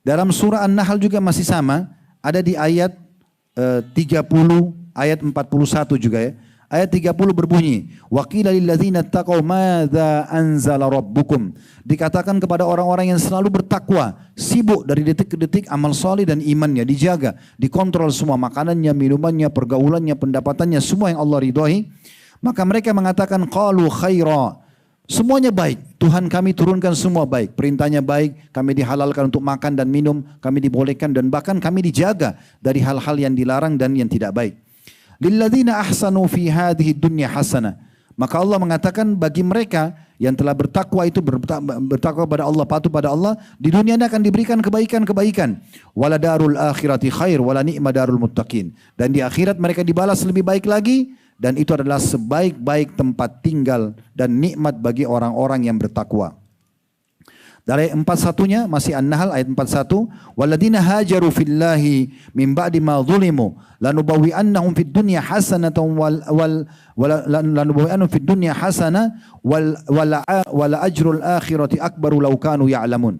Dalam surah An-Nahl juga masih sama, ada di ayat 30, ayat 41 juga ya. Ayat 30 berbunyi, wa qila lil ladzina taqaw madza anzala rabbukum. Dikatakan kepada orang-orang yang selalu bertakwa, sibuk dari detik ke detik amal soleh dan imannya dijaga, dikontrol semua makanannya, minumannya, pergaulannya, pendapatannya, semua yang Allah ridhoi. Maka mereka mengatakan qalu khaira. Semuanya baik, Tuhan kami turunkan semua baik, perintahnya baik, kami dihalalkan untuk makan dan minum, kami dibolehkan dan bahkan kami dijaga dari hal-hal yang dilarang dan yang tidak baik. Lilladzina ahsanu fi hadhihi dunya hasanah. Maka Allah mengatakan bagi mereka yang telah bertakwa itu bertakwa pada Allah, patuh pada Allah, di dunia ini akan diberikan kebaikan-kebaikan. Wala darul akhirati khair wala ni'ma darul muttaqin. Dan di akhirat mereka dibalas lebih baik lagi, dan itu adalah sebaik-baik tempat tinggal dan nikmat bagi orang-orang yang bertakwa. Dari 41-nya masih An-Nahl ayat 41, walladzina hajaru fillahi min ba'di ma zulimu lanubawwi'annahum fid dunya hasanatan lanubawwi'annahum fid dunya hasanah wala ajrul akhirati akbaru law kanu ya'lamun.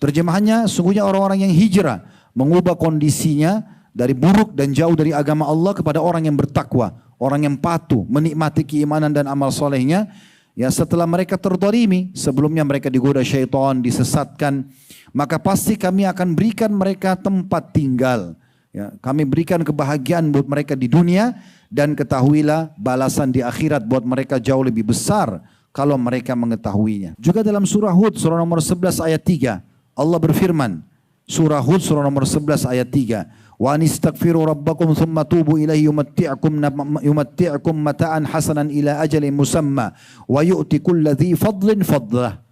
Terjemahannya, sungguhnya orang-orang yang hijrah mengubah kondisinya dari buruk dan jauh dari agama Allah kepada orang yang bertakwa, orang yang patuh, menikmati keimanan dan amal solehnya. Ya, setelah mereka terdolimi, sebelumnya mereka digoda syaitan, disesatkan, maka pasti kami akan berikan mereka tempat tinggal. Ya, kami berikan kebahagiaan buat mereka di dunia, dan ketahuilah balasan di akhirat buat mereka jauh lebih besar kalau mereka mengetahuinya. Juga dalam surah Hud, surah nomor 11 ayat 3, Allah berfirman, surah Hud surah nomor 11 ayat 3, wa anistaghfiru rabbakum thumma tubu ilaihi yumatti'ukum mata'an hasanan ila ajalin musamma wa yu'ti kulli dhi fadlin fadlah.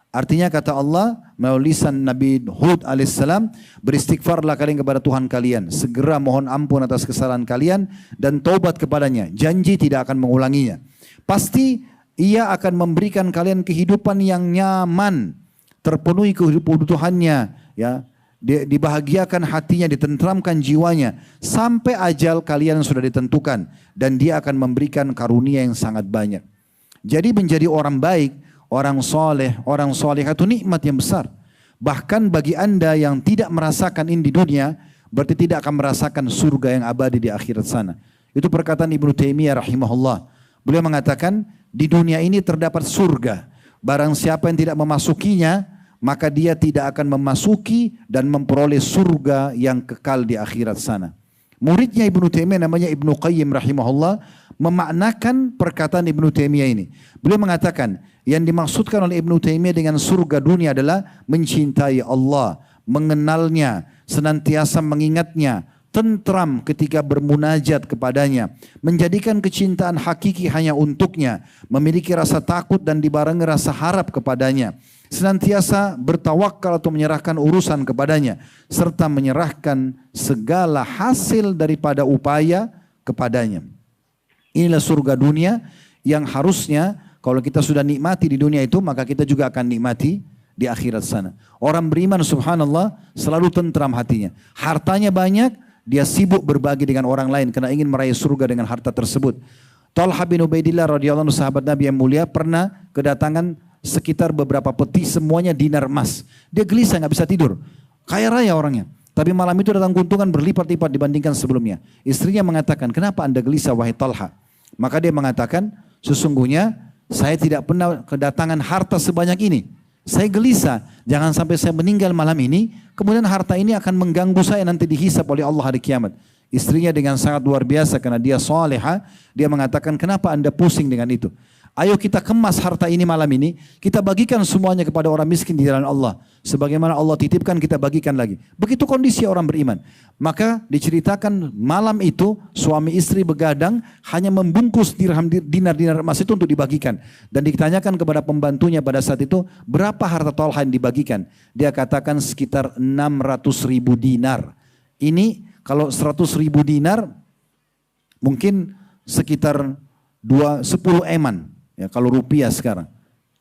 Artinya kata Allah melalui lisan Nabi Hud alaihissalam, beristighfarlah kalian kepada Tuhan kalian, segera mohon ampun atas kesalahan kalian dan taubat kepadanya, janji tidak akan mengulanginya. Pasti ia akan memberikan kalian kehidupan yang nyaman, terpenuhi kebutuhannya, ya, dibahagiakan hatinya, ditentramkan jiwanya sampai ajal kalian sudah ditentukan, dan dia akan memberikan karunia yang sangat banyak. Jadi menjadi orang baik, orang soleh, orang soleh itu nikmat yang besar. Bahkan bagi anda yang tidak merasakan ini di dunia, berarti tidak akan merasakan surga yang abadi di akhirat sana. Itu perkataan Ibnu Taimiyah rahimahullah. Beliau mengatakan di dunia ini terdapat surga. Barang siapa yang tidak memasukinya, maka dia tidak akan memasuki dan memperoleh surga yang kekal di akhirat sana. Muridnya Ibnu Taimiyah namanya Ibnu Qayyim rahimahullah memaknakan perkataan Ibnu Taimiyah ini. Beliau mengatakan yang dimaksudkan oleh Ibnu Taimiyah dengan surga dunia adalah mencintai Allah, mengenalnya, senantiasa mengingatnya, tentram ketika bermunajat kepadanya, menjadikan kecintaan hakiki hanya untuknya, memiliki rasa takut dan dibarengi rasa harap kepadanya, senantiasa bertawakal atau menyerahkan urusan kepadanya, serta menyerahkan segala hasil daripada upaya kepadanya. Inilah surga dunia yang harusnya kalau kita sudah nikmati di dunia itu, maka kita juga akan nikmati di akhirat sana. Orang beriman subhanallah selalu tentram hatinya. Hartanya banyak, dia sibuk berbagi dengan orang lain karena ingin meraih surga dengan harta tersebut. Talha bin Ubaidillah radhiyallahu anhu, sahabat Nabi yang mulia, pernah kedatangan sekitar beberapa peti, semuanya dinar emas. Dia gelisah, nggak bisa tidur. Kaya raya orangnya. Tapi malam itu datang keuntungan berlipat-lipat dibandingkan sebelumnya. Istrinya mengatakan, kenapa anda gelisah wahai Talha? Maka dia mengatakan, sesungguhnya saya tidak pernah kedatangan harta sebanyak ini. Saya gelisah, jangan sampai saya meninggal malam ini, kemudian harta ini akan mengganggu saya nanti dihisab oleh Allah hari kiamat. Istrinya dengan sangat luar biasa karena dia salihah, dia mengatakan, kenapa anda pusing dengan itu? Ayo kita kemas harta ini malam ini, kita bagikan semuanya kepada orang miskin di jalan Allah. Sebagaimana Allah titipkan, kita bagikan lagi. Begitu kondisi orang beriman. Maka diceritakan malam itu suami istri begadang hanya membungkus dinar-dinar emas itu untuk dibagikan. Dan ditanyakan kepada pembantunya pada saat itu, berapa harta Talha yang dibagikan? Dia katakan sekitar 600.000 dinar. Ini kalau 100.000 dinar mungkin sekitar 10 eman. Ya, kalau rupiah sekarang.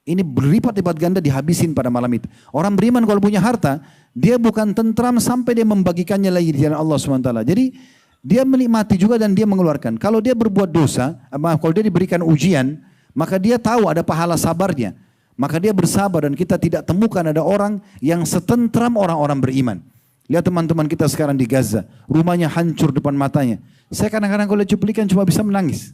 Ini berlipat-lipat ganda dihabisin pada malam itu. Orang beriman kalau punya harta, dia bukan tentram sampai dia membagikannya lagi di jalan Allah SWT. Jadi dia menikmati juga dan dia mengeluarkan. Kalau dia berbuat dosa, kalau dia diberikan ujian, maka dia tahu ada pahala sabarnya. Maka dia bersabar dan kita tidak temukan ada orang yang setentram orang-orang beriman. Lihat teman-teman kita sekarang di Gaza, rumahnya hancur depan matanya. Saya kadang-kadang kalau cuplikan cuma bisa menangis.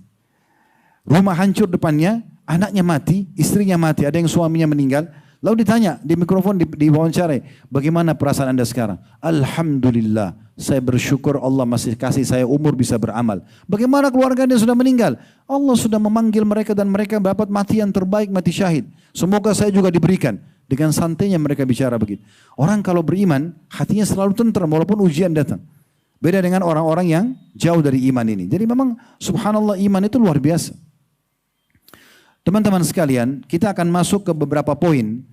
Rumah hancur depannya, anaknya mati, istrinya mati, ada yang suaminya meninggal. Lalu ditanya di mikrofon, diwawancarai, bagaimana perasaan Anda sekarang? Alhamdulillah, saya bersyukur Allah masih kasih saya umur bisa beramal. Bagaimana keluarga Anda sudah meninggal? Allah sudah memanggil mereka dan mereka dapat mati yang terbaik, mati syahid. Semoga saya juga diberikan. Dengan santainya mereka bicara begitu. Orang kalau beriman, hatinya selalu tentram walaupun ujian datang. Beda dengan orang-orang yang jauh dari iman ini. Jadi memang subhanallah iman itu luar biasa. Teman-teman sekalian, kita akan masuk ke beberapa poin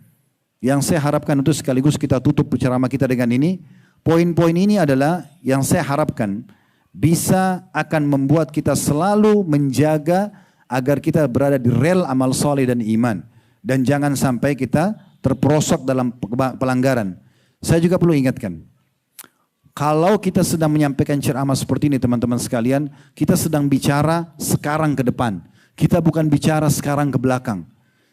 yang saya harapkan untuk sekaligus kita tutup ceramah kita dengan ini. Poin-poin ini adalah yang saya harapkan bisa akan membuat kita selalu menjaga agar kita berada di rel amal soleh dan iman. Dan jangan sampai kita terperosok dalam pelanggaran. Saya juga perlu ingatkan, kalau kita sedang menyampaikan ceramah seperti ini teman-teman sekalian, kita sedang bicara sekarang ke depan. Kita bukan bicara sekarang ke belakang.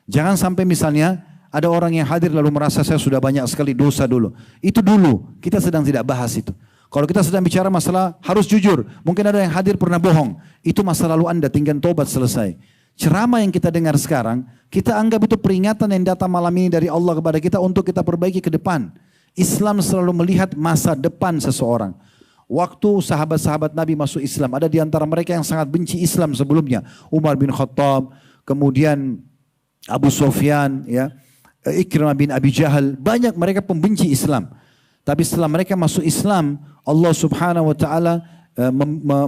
Jangan sampai misalnya ada orang yang hadir lalu merasa saya sudah banyak sekali dosa dulu. Itu dulu, kita sedang tidak bahas itu. Kalau kita sedang bicara masalah harus jujur, mungkin ada yang hadir pernah bohong. Itu masa lalu Anda, tinggal tobat selesai. Ceramah yang kita dengar sekarang, kita anggap itu peringatan yang datang malam ini dari Allah kepada kita untuk kita perbaiki ke depan. Islam selalu melihat masa depan seseorang. Waktu sahabat-sahabat Nabi masuk Islam, ada di antara mereka yang sangat benci Islam sebelumnya. Umar bin Khattab, kemudian Abu Sufyan, ya, Ikrimah bin Abi Jahal, banyak mereka pembenci Islam. Tapi setelah mereka masuk Islam, Allah Subhanahu wa taala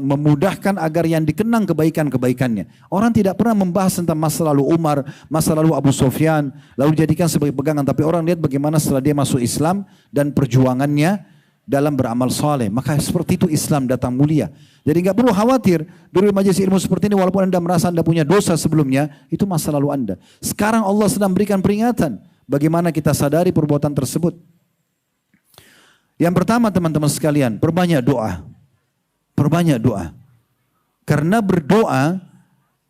memudahkan agar yang dikenang kebaikan-kebaikannya. Orang tidak pernah membahas tentang masa lalu Umar, masa lalu Abu Sufyan, lalu dijadikan sebagai pegangan. Tapi orang lihat bagaimana setelah dia masuk Islam dan perjuangannya dalam beramal soleh. Maka seperti itu Islam datang mulia. Jadi nggak perlu khawatir dari majelis ilmu seperti ini, walaupun Anda merasa Anda punya dosa sebelumnya, itu masa lalu Anda. Sekarang Allah sedang berikan peringatan. Bagaimana kita sadari perbuatan tersebut. Yang pertama teman-teman sekalian, perbanyak doa. Perbanyak doa. Karena berdoa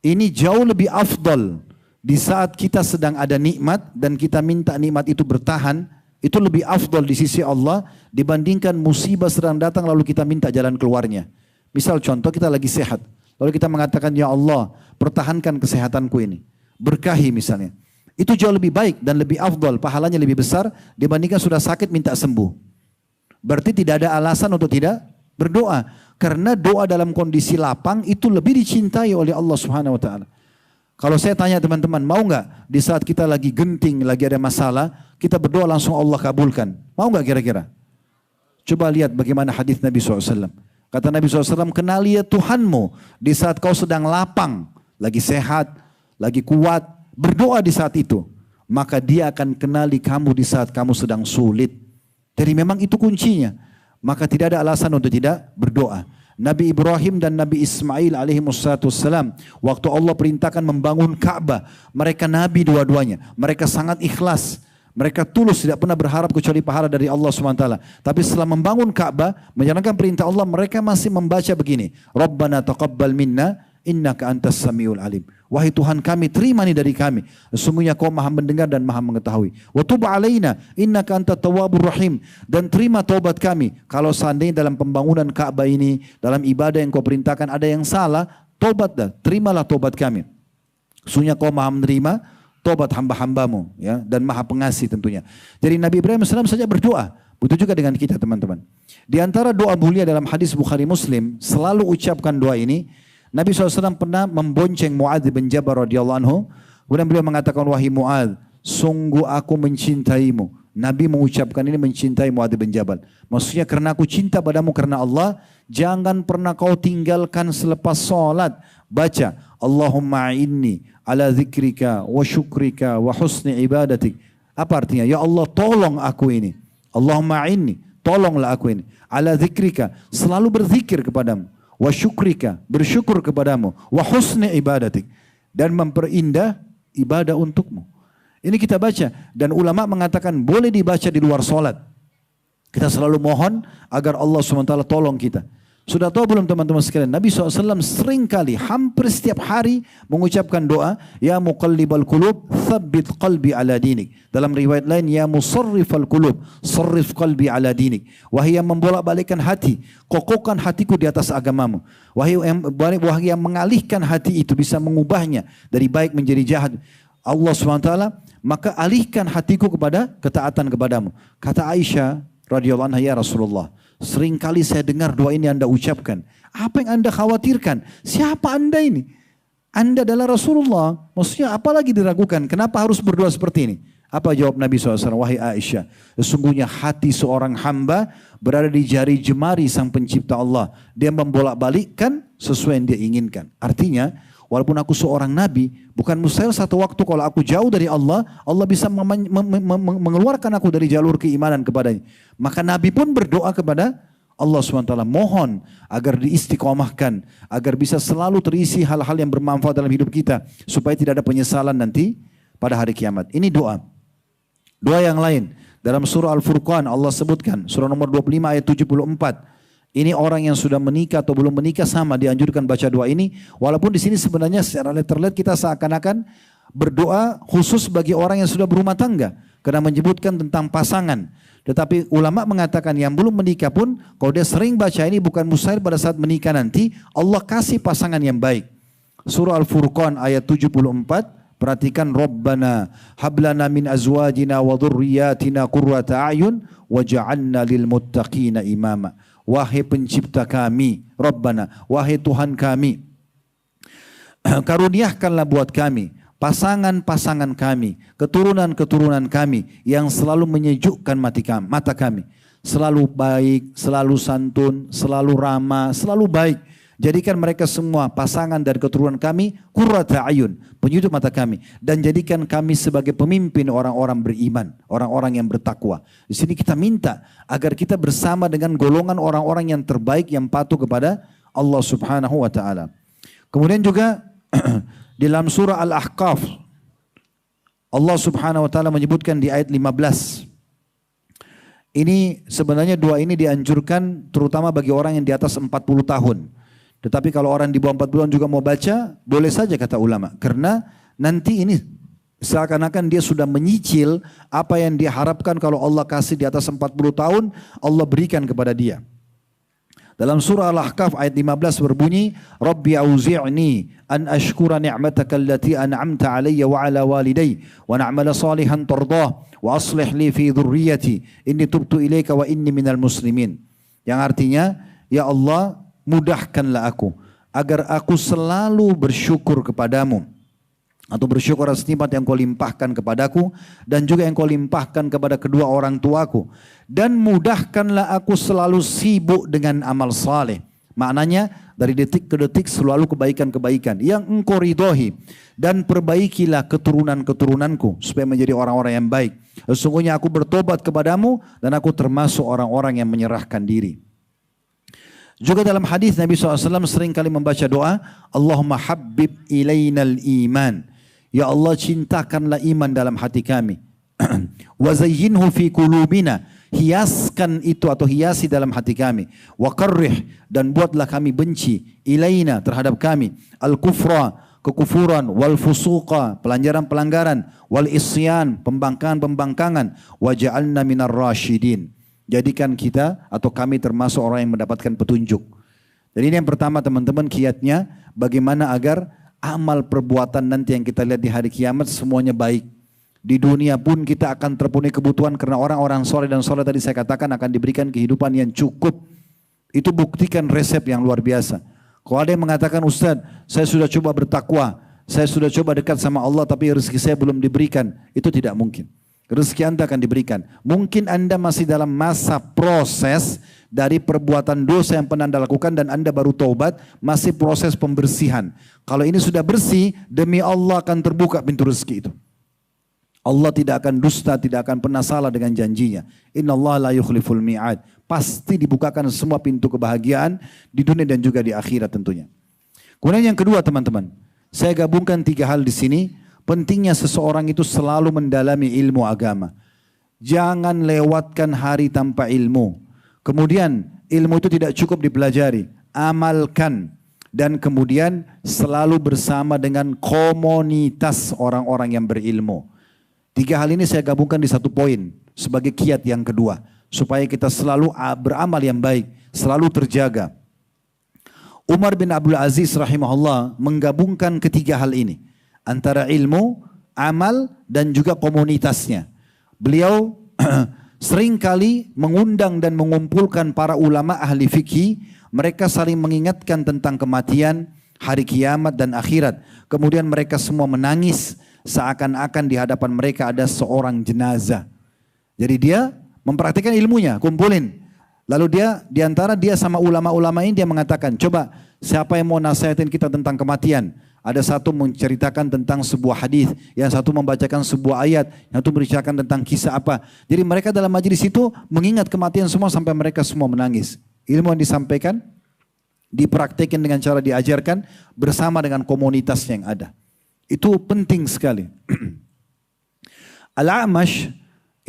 ini jauh lebih afdal di saat kita sedang ada nikmat dan kita minta nikmat itu bertahan. Itu lebih afdal di sisi Allah dibandingkan musibah sedang datang lalu kita minta jalan keluarnya. Misal contoh kita lagi sehat. Lalu kita mengatakan, ya Allah pertahankan kesehatanku ini. Berkahi misalnya. Itu jauh lebih baik dan lebih afdal. Pahalanya lebih besar dibandingkan sudah sakit minta sembuh. Berarti tidak ada alasan untuk tidak berdoa. Karena doa dalam kondisi lapang itu lebih dicintai oleh Allah Subhanahu wa taala. Kalau saya tanya teman-teman, mau nggak di saat kita lagi genting, lagi ada masalah, kita berdoa langsung Allah kabulkan? Mau nggak kira-kira? Coba lihat bagaimana hadis Nabi SAW. Kata Nabi SAW, kenali ya Tuhanmu di saat kau sedang lapang, lagi sehat, lagi kuat, berdoa di saat itu. Maka dia akan kenali kamu di saat kamu sedang sulit. Jadi memang itu kuncinya. Maka tidak ada alasan untuk tidak berdoa. Nabi Ibrahim dan Nabi Ismail alaihimussalam, waktu Allah perintahkan membangun Ka'bah, mereka nabi dua-duanya, mereka sangat ikhlas, mereka tulus, tidak pernah berharap kecuali pahala dari Allah SWT. Tapi setelah membangun Ka'bah, menjalankan perintah Allah, mereka masih membaca begini, Rabbana taqabbal minna innaka antas samiul alim. Wahai Tuhan kami, terima nih dari kami. Sesungguhnya kau maha mendengar dan maha mengetahui. Wa tub alaina innaka antat tawwabur rahim. Dan terima taubat kami. Kalau seandainya dalam pembangunan Ka'bah ini, dalam ibadah yang kau perintahkan ada yang salah, taubat dah. Terimalah taubat kami. Sesungguhnya kau maha menerima taubat hamba-hambamu, ya, dan maha pengasih tentunya. Jadi Nabi Ibrahim SAW saja berdoa. Begitu juga dengan kita teman-teman. Di antara doa mulia dalam hadis Bukhari Muslim, selalu ucapkan doa ini. Nabi SAW pernah membonceng Mu'adz bin Jabal radhiyallahu anhu. Kemudian beliau mengatakan, wahai Mu'adz, sungguh aku mencintaimu. Nabi mengucapkan ini mencintai Mu'adz bin Jabal. Maksudnya karena aku cinta padamu karena Allah, jangan pernah kau tinggalkan selepas salat. Baca, Allahumma inni ala zikrika wa syukrika wa husni ibadatik. Apa artinya? Ya Allah tolong aku ini. Allahumma inni, tolonglah aku ini. Ala zikrika, selalu berzikir kepadamu. Wa syukrika, bersyukur kepadamu, wa husni ibadatik, dan memperindah ibadah untukmu. Ini kita baca, dan ulama mengatakan boleh dibaca di luar solat. Kita selalu mohon agar Allah SWT tolong kita. Sudah tahu belum teman-teman sekalian? Nabi SAW sering kali, hampir setiap hari mengucapkan doa, Ya muqallibal qulub, thabbit qalbi ala dinik. Dalam riwayat lain, Ya musarrifal qulub, sarrif qalbi ala dinik. Wahai yang membolak-balikkan hati, kokohkan hatiku di atas agamamu. Wahai yang mengalihkan hati itu, bisa mengubahnya dari baik menjadi jahat. Allah SWT, maka alihkan hatiku kepada ketaatan kepadamu. Kata Aisyah radhiyallahu anha, ya Rasulullah, sering kali saya dengar doa ini Anda ucapkan. Apa yang Anda khawatirkan? Siapa Anda ini? Anda adalah Rasulullah. Maksudnya apalagi diragukan? Kenapa harus berdoa seperti ini? Apa jawab Nabi SAW? Wahai Aisyah, sesungguhnya hati seorang hamba berada di jari jemari sang pencipta Allah. Dia membolak-balikkan sesuai yang dia inginkan. Artinya, walaupun aku seorang nabi, bukan mustahil satu waktu kalau aku jauh dari Allah, Allah bisa mengeluarkan aku dari jalur keimanan kepadanya. Maka nabi pun berdoa kepada Allah SWT, mohon agar diistiqomahkan, agar bisa selalu terisi hal-hal yang bermanfaat dalam hidup kita, supaya tidak ada penyesalan nanti pada hari kiamat. Ini doa. Doa yang lain, dalam surah Al-Furqan Allah sebutkan, surah nomor 25 ayat 74. Ini orang yang sudah menikah atau belum menikah sama dianjurkan baca doa ini. Walaupun di sini sebenarnya secara letterlet kita seakan-akan berdoa khusus bagi orang yang sudah berumah tangga. Karena menyebutkan tentang pasangan. Tetapi ulama mengatakan yang belum menikah pun, kalau dia sering baca ini bukan mustahil pada saat menikah nanti, Allah kasih pasangan yang baik. Surah Al-Furqan ayat 74. Perhatikan, Rabbana hablana min azwajina wa dhurriyyatina qurrata a'yun waj'alna lil muttaqina imama. Wahai pencipta kami, Rabbana, wahai Tuhan kami, karuniakanlah buat kami pasangan-pasangan kami, keturunan-keturunan kami yang selalu menyejukkan mata kami. Selalu baik, selalu santun, selalu ramah, selalu baik. Jadikan mereka semua pasangan dari keturunan kami qurrata ayun, penyejuk mata kami, dan jadikan kami sebagai pemimpin orang-orang beriman, orang-orang yang bertakwa. Di sini kita minta agar kita bersama dengan golongan orang-orang yang terbaik yang patuh kepada Allah Subhanahu wa taala. Kemudian juga di dalam surah Al-Ahqaf Allah Subhanahu wa taala menyebutkan di ayat 15. Ini sebenarnya doa ini dianjurkan terutama bagi orang yang di atas 40 tahun. Tetapi kalau orang di bawah 40 juga mau baca, boleh saja kata ulama. Karena nanti ini seakan-akan dia sudah menyicil apa yang dia harapkan kalau Allah kasih di atas 40 tahun, Allah berikan kepada dia. Dalam surah Al-Ahqaf ayat 15 berbunyi, Rabbi auzi'ni an ashkura ni'mataka allati an'amta alayya wa ala waliday wa na'mala salihan tardah wa aslih li fi dhurriyyati inni tubtu ilaika wa inni minal muslimin. Yang artinya, ya Allah, mudahkanlah aku agar aku selalu bersyukur kepadamu, atau bersyukur atas nikmat yang kau limpahkan kepadaku dan juga yang kau limpahkan kepada kedua orang tuaku, dan mudahkanlah aku selalu sibuk dengan amal saleh. Maknanya dari detik ke detik selalu kebaikan-kebaikan yang engkau ridhoi, dan perbaikilah keturunan-keturunanku supaya menjadi orang-orang yang baik. Sesungguhnya aku bertobat kepadamu dan aku termasuk orang-orang yang menyerahkan diri. Juga dalam hadis Nabi SAW sering kali membaca doa, Allahumma habbib ilainal iman. Ya Allah, cintakanlah iman dalam hati kami. Wa zayyinhu fi qulubina. Hiaskan itu atau hiasi dalam hati kami. Wa karrih, dan buatlah kami benci ilaina terhadap kami. Al-kufra, kekufuran, wal fusuqa, pelanggaran-pelanggaran, wal isyan, pembangkangan-pembangkangan, wa ja'alna minar rasyidin. Jadikan kita atau kami termasuk orang yang mendapatkan petunjuk. Jadi ini yang pertama teman-teman, kiatnya bagaimana agar amal perbuatan nanti yang kita lihat di hari kiamat semuanya baik. Di dunia pun kita akan terpenuhi kebutuhan karena orang-orang soleh dan soleh tadi saya katakan akan diberikan kehidupan yang cukup. Itu buktikan resep yang luar biasa. Kalau ada yang mengatakan, Ustaz, saya sudah coba bertakwa, saya sudah coba dekat sama Allah tapi rezeki saya belum diberikan, itu tidak mungkin. Rezeki Anda akan diberikan. Mungkin Anda masih dalam masa proses dari perbuatan dosa yang pernah Anda lakukan dan Anda baru taubat, masih proses pembersihan. Kalau ini sudah bersih, demi Allah akan terbuka pintu rezeki itu. Allah tidak akan dusta, tidak akan pernah salah dengan janjinya. Innallaha la yukhliful mi'ad. Pasti dibukakan semua pintu kebahagiaan di dunia dan juga di akhirat tentunya. Kemudian yang kedua teman-teman, saya gabungkan 3 hal di sini. Pentingnya seseorang itu selalu mendalami ilmu agama. Jangan lewatkan hari tanpa ilmu. Kemudian ilmu itu tidak cukup dipelajari. amalkan, dan kemudian selalu bersama dengan komunitas orang-orang yang berilmu. 3 hal ini saya gabungkan di satu poin sebagai kiat yang kedua, supaya kita selalu beramal yang baik, selalu terjaga. Umar bin Abdul Aziz rahimahullah menggabungkan ketiga hal ini, antara ilmu, amal, dan juga komunitasnya. Beliau seringkali mengundang dan mengumpulkan para ulama ahli fikih. Mereka saling mengingatkan tentang kematian, hari kiamat dan akhirat. Kemudian mereka semua menangis seakan-akan di hadapan mereka ada seorang jenazah. Jadi dia mempraktikkan ilmunya, kumpulin. Lalu dia diantara dia sama ulama-ulama ini dia mengatakan, coba siapa yang mau nasihatin kita tentang kematian? Ada satu menceritakan tentang sebuah hadis, yang satu membacakan sebuah ayat, yang satu berceritakan tentang kisah apa. Jadi mereka dalam majelis itu mengingat kematian semua sampai mereka semua menangis. Ilmu yang disampaikan, dipraktikkan dengan cara diajarkan bersama dengan komunitas yang ada. Itu penting sekali. Al-A'mash,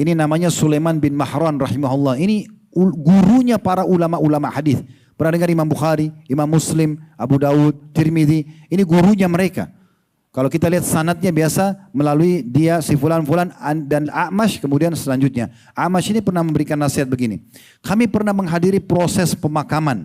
ini namanya Sulaiman bin Mahran rahimahullah. Ini gurunya para ulama-ulama hadis. Pernah dengar Imam Bukhari, Imam Muslim, Abu Dawud, Tirmidzi. Ini gurunya mereka. Kalau kita lihat sanadnya biasa melalui dia si fulan-fulan dan A'mash kemudian selanjutnya. A'mash ini pernah memberikan nasihat begini. Kami pernah menghadiri proses pemakaman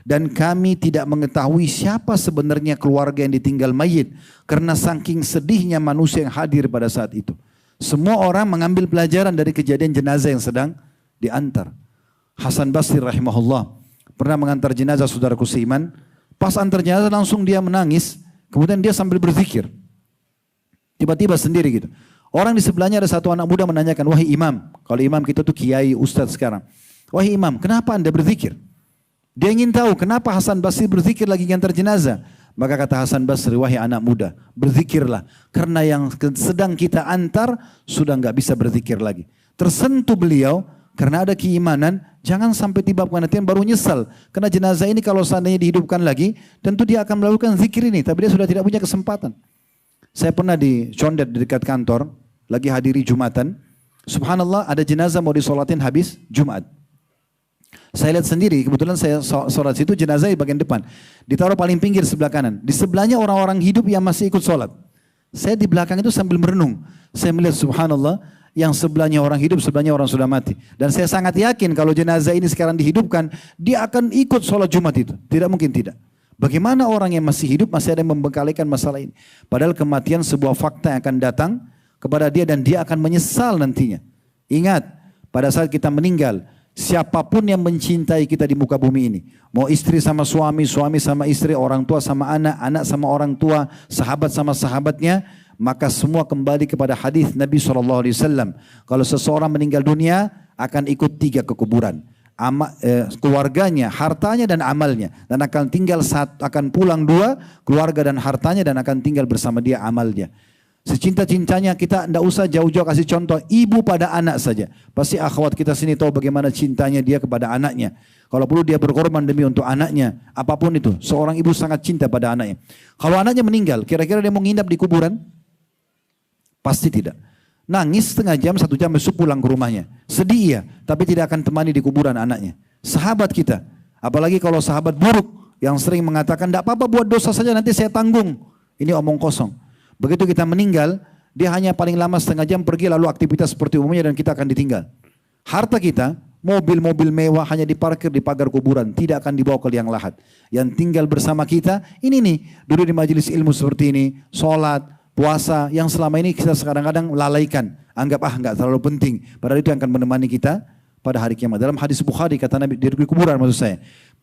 dan kami tidak mengetahui siapa sebenarnya keluarga yang ditinggal mayit karena saking sedihnya manusia yang hadir pada saat itu. Semua orang mengambil pelajaran dari kejadian jenazah yang sedang diantar. Hasan Basri rahimahullah pernah mengantar jenazah saudaraku seiman. Pas antar jenazah langsung dia menangis. Kemudian dia sambil berzikir. Tiba-tiba sendiri gitu. Orang di sebelahnya ada satu anak muda menanyakan, wahai imam. Kalau imam kita tuh kiai, ustadz sekarang. Wahai imam, kenapa anda berzikir? Dia ingin tahu kenapa Hasan Basri berzikir lagi ngantar jenazah. Maka kata Hasan Basri, wahai anak muda, berzikirlah. Karena yang sedang kita antar sudah nggak bisa berzikir lagi. Tersentuh beliau. Karena ada keimanan, jangan sampai tiba kematian baru nyesal. Karena jenazah ini kalau seandainya dihidupkan lagi, tentu dia akan melakukan zikir ini. Tapi dia sudah tidak punya kesempatan. Saya pernah di Condet di dekat kantor, lagi hadiri Jumatan. Subhanallah ada jenazah mau disolatin habis Jumat. Saya lihat sendiri, kebetulan saya sholat situ jenazah di bagian depan. Ditaruh paling pinggir sebelah kanan. Di sebelahnya orang-orang hidup yang masih ikut sholat. Saya di belakang itu sambil merenung. Saya melihat subhanallah, yang sebelahnya orang hidup, sebelahnya orang sudah mati. Dan saya sangat yakin kalau jenazah ini sekarang dihidupkan, dia akan ikut sholat Jumat itu. Tidak mungkin tidak. Bagaimana orang yang masih hidup masih ada yang membengkalikan masalah ini. Padahal kematian sebuah fakta yang akan datang kepada dia dan dia akan menyesal nantinya. Ingat, pada saat kita meninggal, siapapun yang mencintai kita di muka bumi ini. Mau istri sama suami, suami sama istri, orang tua sama anak, anak sama orang tua, sahabat sama sahabatnya, maka semua kembali kepada hadis Nabi SAW. Kalau seseorang meninggal dunia akan ikut 3 ke kuburan. Keluarganya, hartanya dan amalnya. Dan akan tinggal akan pulang 2, keluarga dan hartanya dan akan tinggal bersama dia amalnya. Secinta-cintanya kita tidak usah jauh-jauh kasih contoh. Ibu pada anak saja. Pasti akhwat kita sini tahu bagaimana cintanya dia kepada anaknya. Kalau perlu dia berkorban demi untuk anaknya. Apapun itu. Seorang ibu sangat cinta pada anaknya. Kalau anaknya meninggal, kira-kira dia mau nginap di kuburan? Pasti tidak. Nangis setengah jam, 1 jam besok pulang ke rumahnya. Sedih iya, tapi tidak akan temani di kuburan anaknya. Sahabat kita, apalagi kalau sahabat buruk yang sering mengatakan, tidak apa-apa buat dosa saja nanti saya tanggung. Ini omong kosong. Begitu kita meninggal, dia hanya paling lama setengah jam pergi lalu aktivitas seperti umumnya dan kita akan ditinggal. Harta kita, mobil-mobil mewah hanya diparkir di pagar kuburan, tidak akan dibawa ke liang lahat. Yang tinggal bersama kita, ini nih, dulu di majelis ilmu seperti ini, sholat, puasa yang selama ini kita kadang-kadang lalaikan. Anggap enggak terlalu penting. Padahal itu yang akan menemani kita pada hari kiamat. Dalam hadis Bukhari kata Nabi, di kuburan maksud saya.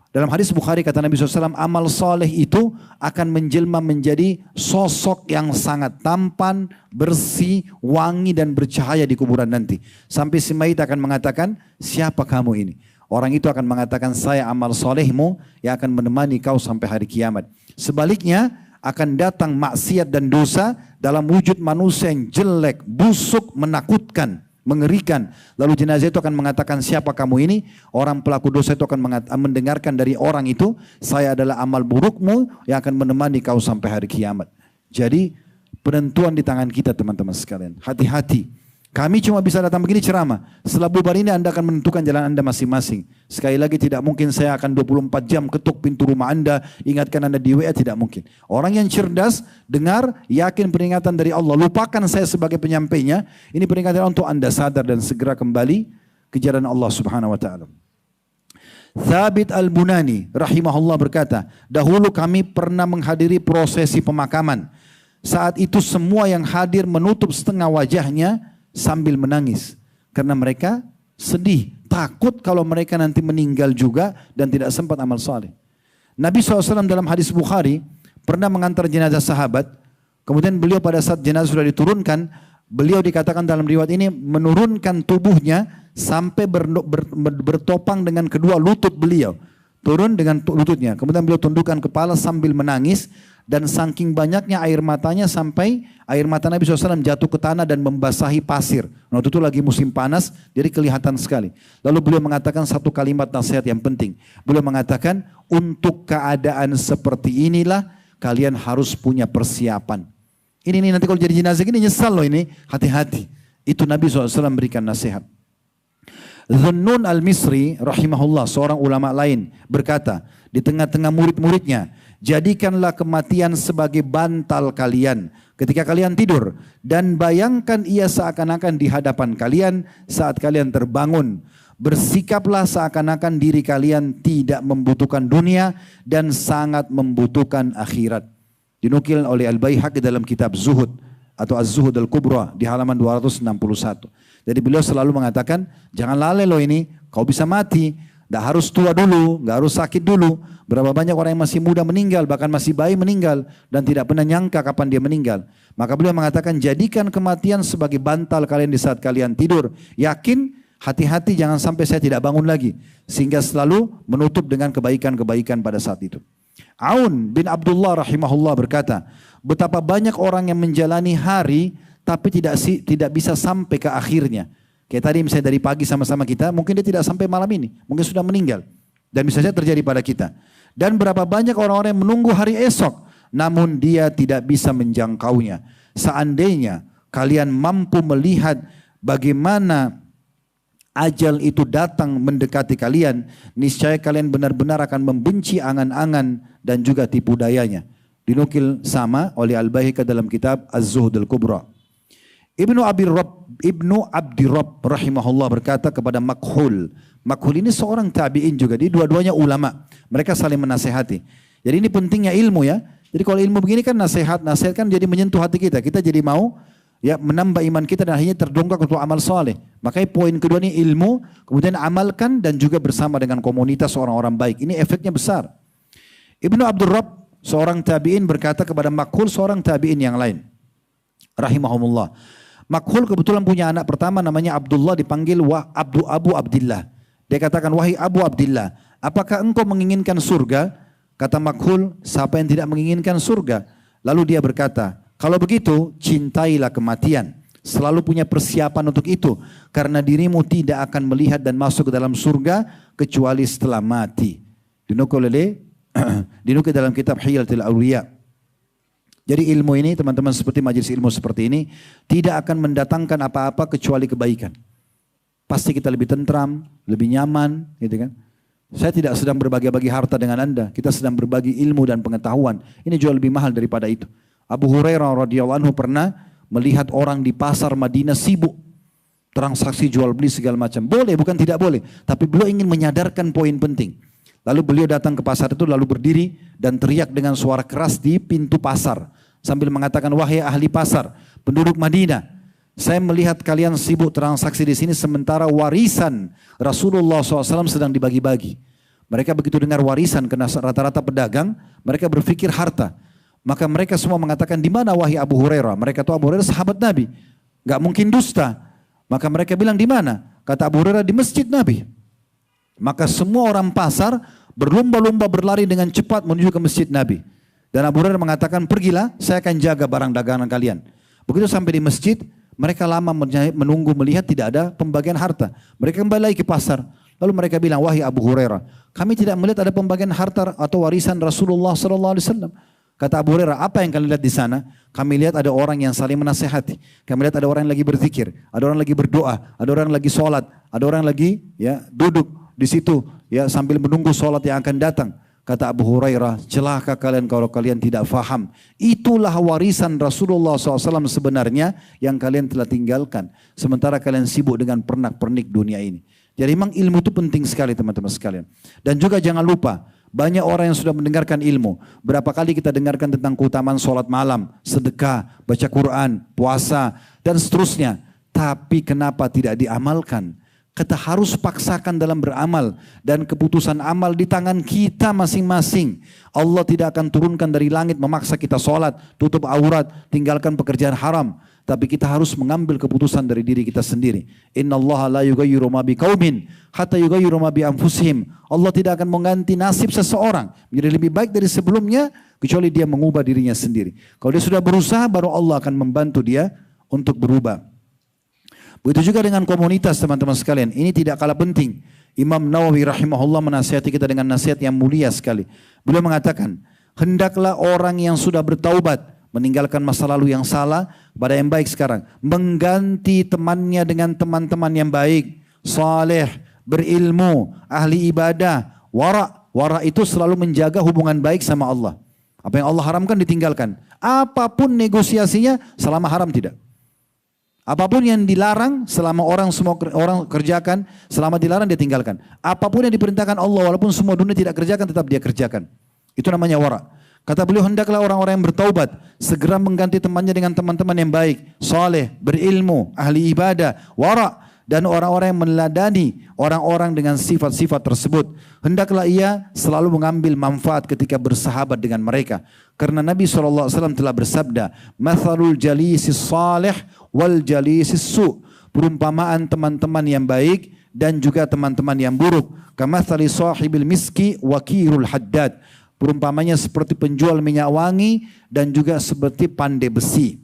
Dalam hadis Bukhari kata Nabi SAW, amal soleh itu akan menjelma menjadi sosok yang sangat tampan, bersih, wangi dan bercahaya di kuburan nanti. Sampai si mayit akan mengatakan, siapa kamu ini? Orang itu akan mengatakan, saya amal solehmu yang akan menemani kau sampai hari kiamat. Sebaliknya, akan datang maksiat dan dosa dalam wujud manusia yang jelek, busuk, menakutkan, mengerikan. Lalu jenazah itu akan mengatakan, siapa kamu ini? Orang pelaku dosa itu akan mendengarkan dari orang itu, saya adalah amal burukmu yang akan menemani kau sampai hari kiamat. Jadi penentuan di tangan kita teman-teman sekalian. Hati-hati. Kami cuma bisa datang begini ceramah. Setelah bubar ini Anda akan menentukan jalan Anda masing-masing. Sekali lagi tidak mungkin saya akan 24 jam ketuk pintu rumah Anda, ingatkan Anda di WA, tidak mungkin. Orang yang cerdas, dengar, yakin peringatan dari Allah. Lupakan saya sebagai penyampainya. Ini peringatan untuk Anda sadar dan segera kembali ke jalan Allah Subhanahu wa taala. Thabit Al-Bunani rahimahullah berkata, dahulu kami pernah menghadiri prosesi pemakaman. Saat itu semua yang hadir menutup setengah wajahnya sambil menangis. Karena mereka sedih, takut kalau mereka nanti meninggal juga dan tidak sempat amal saleh. Nabi SAW dalam hadis Bukhari pernah mengantar jenazah sahabat. Kemudian beliau pada saat jenazah sudah diturunkan, beliau dikatakan dalam riwayat ini menurunkan tubuhnya sampai bertopang dengan kedua lutut beliau. Turun dengan lututnya. Kemudian beliau tundukkan kepala sambil menangis. Dan saking banyaknya air matanya sampai air mata Nabi SAW jatuh ke tanah dan membasahi pasir. Nah, itu lagi musim panas, jadi kelihatan sekali. Lalu beliau mengatakan satu kalimat nasihat yang penting. Beliau mengatakan, untuk keadaan seperti inilah kalian harus punya persiapan. Ini nanti kalau jadi jenazah ini nyesal loh ini, hati-hati. Itu Nabi SAW berikan nasihat. Dhunnun al-Misri rahimahullah, seorang ulama lain berkata, di tengah-tengah murid-muridnya, jadikanlah kematian sebagai bantal kalian ketika kalian tidur. Dan bayangkan ia seakan-akan di hadapan kalian saat kalian terbangun. Bersikaplah seakan-akan diri kalian tidak membutuhkan dunia dan sangat membutuhkan akhirat. Dinukil oleh Al-Baihaqi dalam kitab Zuhud atau Az-Zuhud Al-Kubra di halaman 261. Jadi beliau selalu mengatakan, jangan lalai loh ini, kau bisa mati. Tidak harus tua dulu, nggak harus sakit dulu. Berapa banyak orang yang masih muda meninggal, bahkan masih bayi meninggal dan tidak pernah nyangka kapan dia meninggal. Maka beliau mengatakan, jadikan kematian sebagai bantal kalian di saat kalian tidur. Yakin, hati-hati jangan sampai saya tidak bangun lagi. Sehingga selalu menutup dengan kebaikan-kebaikan pada saat itu. Aun bin Abdullah rahimahullah berkata, betapa banyak orang yang menjalani hari tapi tidak bisa sampai ke akhirnya. Kayak tadi misalnya dari pagi sama-sama kita, mungkin dia tidak sampai malam ini, mungkin sudah meninggal. Dan bisa saja terjadi pada kita. Dan berapa banyak orang-orang yang menunggu hari esok, namun dia tidak bisa menjangkaunya. Seandainya kalian mampu melihat bagaimana ajal itu datang mendekati kalian, niscaya kalian benar-benar akan membenci angan-angan dan juga tipu dayanya. Dinukil sama oleh Al-Baihaqi dalam kitab Az-Zuhd Al-Kubra. Ibnu Abdirrab rahimahullah berkata kepada Makhul. Makhul ini seorang tabi'in juga. Dia dua-duanya ulama. Mereka saling menasehati. Jadi ini pentingnya ilmu ya. Jadi kalau ilmu begini kan nasihat kan jadi menyentuh hati kita. Kita jadi mau ya menambah iman kita dan akhirnya terdongkrak untuk amal soleh. Makanya poin kedua ini ilmu, kemudian amalkan dan juga bersama dengan komunitas orang-orang baik. Ini efeknya besar. Ibnu Abdirrab seorang tabi'in berkata kepada Makhul seorang tabi'in yang lain. Rahimahumullah. Makhul kebetulan punya anak pertama namanya Abdullah, dipanggil Abu Abdillah. Dia katakan, wahai Abu Abdillah, apakah engkau menginginkan surga? Kata Makhul, siapa yang tidak menginginkan surga? Lalu dia berkata, kalau begitu cintailah kematian. Selalu punya persiapan untuk itu. Karena dirimu tidak akan melihat dan masuk ke dalam surga kecuali setelah mati. Dinukil dalam kitab Hilatul Awliya. Jadi ilmu ini teman-teman seperti majelis ilmu seperti ini tidak akan mendatangkan apa-apa kecuali kebaikan. Pasti kita lebih tentram, lebih nyaman, gitu kan. Saya tidak sedang berbagi-bagi harta dengan Anda, kita sedang berbagi ilmu dan pengetahuan. Ini jauh lebih mahal daripada itu. Abu Hurairah radhiyallahu anhu pernah melihat orang di pasar Madinah sibuk transaksi jual beli segala macam. Boleh, bukan tidak boleh, tapi beliau ingin menyadarkan poin penting. Lalu beliau datang ke pasar itu lalu berdiri dan teriak dengan suara keras di pintu pasar. Sambil mengatakan, wahai ahli pasar, penduduk Madinah, saya melihat kalian sibuk transaksi di sini sementara warisan Rasulullah SAW sedang dibagi-bagi. Mereka begitu dengar warisan, karena rata-rata pedagang, mereka berpikir harta. Maka mereka semua mengatakan, di mana wahai Abu Hurairah? Mereka tahu Abu Hurairah sahabat Nabi. Gak mungkin dusta. Maka mereka bilang, di mana? Kata Abu Hurairah, di masjid Nabi. Maka semua orang pasar berlomba-lomba berlari dengan cepat menuju ke masjid Nabi. Dan Abu Hurairah mengatakan, pergilah, saya akan jaga barang dagangan kalian. Begitu sampai di masjid, mereka lama menunggu melihat tidak ada pembagian harta. Mereka kembali lagi ke pasar. Lalu mereka bilang, wahai Abu Hurairah, kami tidak melihat ada pembagian harta atau warisan Rasulullah SAW. Kata Abu Hurairah, apa yang kalian lihat di sana? Kami lihat ada orang yang saling menasehati. Kami lihat ada orang yang lagi berzikir, ada orang lagi berdoa, ada orang lagi sholat, ada orang lagi ya duduk di situ ya sambil menunggu sholat yang akan datang. Kata Abu Hurairah, celaka kalian kalau kalian tidak faham. Itulah warisan Rasulullah SAW sebenarnya yang kalian telah tinggalkan. Sementara kalian sibuk dengan pernak-pernik dunia ini. Jadi memang ilmu itu penting sekali teman-teman sekalian. Dan juga jangan lupa, banyak orang yang sudah mendengarkan ilmu. Berapa kali kita dengarkan tentang keutamaan sholat malam, sedekah, baca Quran, puasa, dan seterusnya. Tapi kenapa tidak diamalkan? Kita harus paksakan dalam beramal. Dan keputusan amal di tangan kita masing-masing. Allah tidak akan turunkan dari langit memaksa kita sholat, tutup aurat, tinggalkan pekerjaan haram. Tapi kita harus mengambil keputusan dari diri kita sendiri. Innallaha la yughayyiru ma biqaumin hatta yughayyiru ma bi anfusihim. Allah tidak akan mengganti nasib seseorang menjadi lebih baik dari sebelumnya kecuali dia mengubah dirinya sendiri. Kalau dia sudah berusaha baru Allah akan membantu dia untuk berubah. Begitu juga dengan komunitas teman-teman sekalian. Ini tidak kalah penting. Imam Nawawi rahimahullah menasihati kita dengan nasihat yang mulia sekali. Beliau mengatakan, hendaklah orang yang sudah bertaubat meninggalkan masa lalu yang salah pada yang baik sekarang. Mengganti temannya dengan teman-teman yang baik, saleh, berilmu, ahli ibadah, wara. Wara itu selalu menjaga hubungan baik sama Allah. Apa yang Allah haramkan ditinggalkan. Apapun negosiasinya selama haram tidak. Apapun yang dilarang selama orang kerjakan, selama dilarang dia tinggalkan. Apapun yang diperintahkan Allah walaupun semua dunia tidak kerjakan tetap dia kerjakan. Itu namanya wara. Kata beliau, hendaklah orang-orang yang bertaubat segera mengganti temannya dengan teman-teman yang baik, saleh, berilmu, ahli ibadah, wara, dan orang-orang yang meneladani orang-orang dengan sifat-sifat tersebut. Hendaklah ia selalu mengambil manfaat ketika bersahabat dengan mereka. Karena Nabi SAW telah bersabda, "Mathalul jalisis salih wal jalisis su." Perumpamaan teman-teman yang baik dan juga teman-teman yang buruk. Kamathali sahibil miski wakirul haddad. Perumpamanya seperti penjual minyak wangi dan juga seperti pandai besi.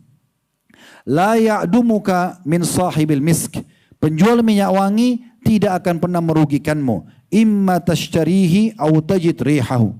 La ya'dumuka min sahibil misk. Penjual minyak wangi tidak akan pernah merugikanmu. Imma tashtarihi aw tajid rihahu.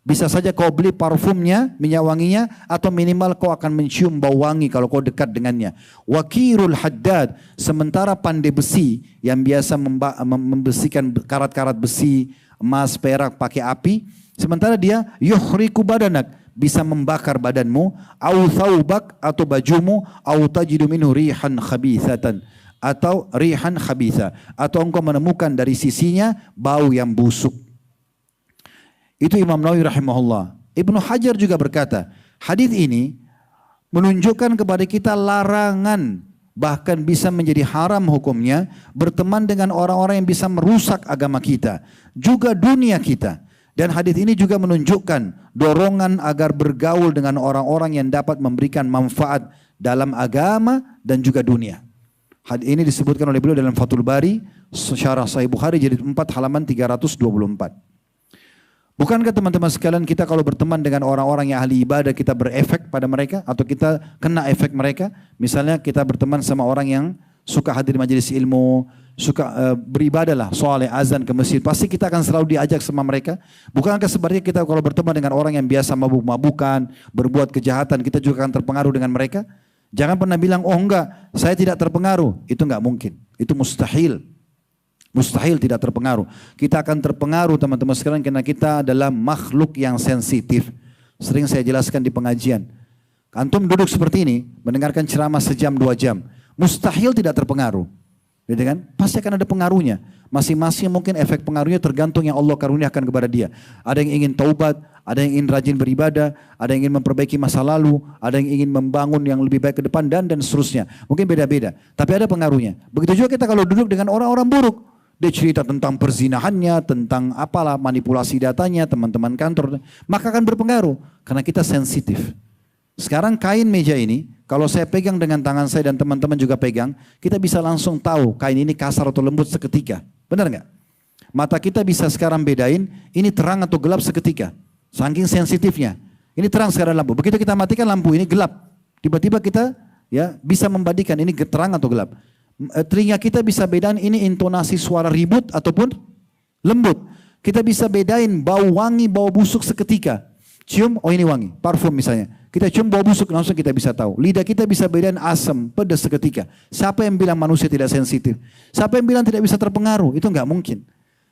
Bisa saja kau beli parfumnya, minyak wanginya, atau minimal kau akan mencium bau wangi kalau kau dekat dengannya. Wakirul haddad. Sementara pandai besi yang biasa membersihkan karat-karat besi, emas, perak pakai api. Sementara dia yuhriku badanak, bisa membakar badanmu, au thawbak atau bajumu, au tajidu minhu rihan khabithatan atau rihan khabitha, atau engkau menemukan dari sisinya bau yang busuk. Itu Imam Nawawi rahimahullah. Ibnu Hajar juga berkata, hadis ini menunjukkan kepada kita larangan, bahkan bisa menjadi haram hukumnya berteman dengan orang-orang yang bisa merusak agama kita, juga dunia kita. Dan hadis ini juga menunjukkan dorongan agar bergaul dengan orang-orang yang dapat memberikan manfaat dalam agama dan juga dunia. Hadis ini disebutkan oleh beliau dalam Fathul Bari, Syarah Sahih Bukhari jilid 4 halaman 324. Bukankah teman-teman sekalian kita kalau berteman dengan orang-orang yang ahli ibadah kita berefek pada mereka atau kita kena efek mereka? Misalnya kita berteman sama orang yang suka hadir majelis ilmu, suka beribadah lah, soalnya azan ke masjid, pasti kita akan selalu diajak sama mereka. Bukankah sebaliknya kita kalau berteman dengan orang yang biasa mabuk-mabukan, berbuat kejahatan, kita juga akan terpengaruh dengan mereka? Jangan pernah bilang, oh enggak, saya tidak terpengaruh. Itu enggak mungkin, itu mustahil. Mustahil tidak terpengaruh. Kita akan terpengaruh teman-teman sekalian karena kita adalah makhluk yang sensitif. Sering saya jelaskan di pengajian. Antum duduk seperti ini, mendengarkan ceramah sejam 2 jam. Mustahil tidak terpengaruh. Gitu kan? Pasti akan ada pengaruhnya. Masing-masing mungkin efek pengaruhnya tergantung yang Allah karuniakan kepada dia. Ada yang ingin taubat, ada yang ingin rajin beribadah, ada yang ingin memperbaiki masa lalu, ada yang ingin membangun yang lebih baik ke depan dan seterusnya. Mungkin beda-beda, tapi ada pengaruhnya. Begitu juga kita kalau duduk dengan orang-orang buruk. Dia cerita tentang perzinahannya, tentang apalah manipulasi datanya, teman-teman kantor. Maka akan berpengaruh karena kita sensitif. Sekarang kain meja ini, kalau saya pegang dengan tangan saya dan teman-teman juga pegang, kita bisa langsung tahu kain ini kasar atau lembut seketika. Benar nggak? Mata kita bisa sekarang bedain, ini terang atau gelap seketika. Saking sensitifnya. Ini terang sekarang lampu. Begitu kita matikan lampu ini gelap. Tiba-tiba kita ya bisa membandingkan ini terang atau gelap. Telinga kita bisa bedain ini intonasi suara ribut ataupun lembut. Kita bisa bedain bau wangi, bau busuk seketika. Cium, oh ini wangi, parfum misalnya. Kita cium bau busuk, langsung kita bisa tahu. Lidah kita bisa bedain asam, pedas seketika. Siapa yang bilang manusia tidak sensitif? Siapa yang bilang tidak bisa terpengaruh? Itu nggak mungkin.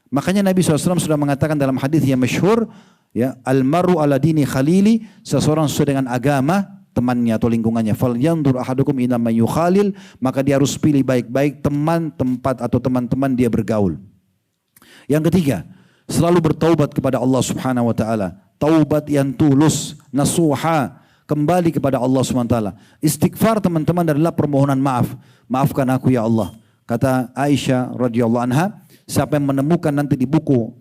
Makanya Nabi SAW sudah mengatakan dalam hadis yang masyhur, ya, almaru ala dini khalili, seseorang sesuai dengan agama temannya atau lingkungannya. Falyanzur ahadukum ila man yukhalil, maka dia harus pilih baik-baik teman, tempat atau teman-teman dia bergaul. Yang ketiga, selalu bertaubat kepada Allah Subhanahu wa taala. Taubat yang tulus, nasuha, kembali kepada Allah SWT. Istighfar teman-teman adalah permohonan maaf. Maafkan aku ya Allah. Kata Aisyah radhiyallahu anha, siapa yang menemukan nanti di buku,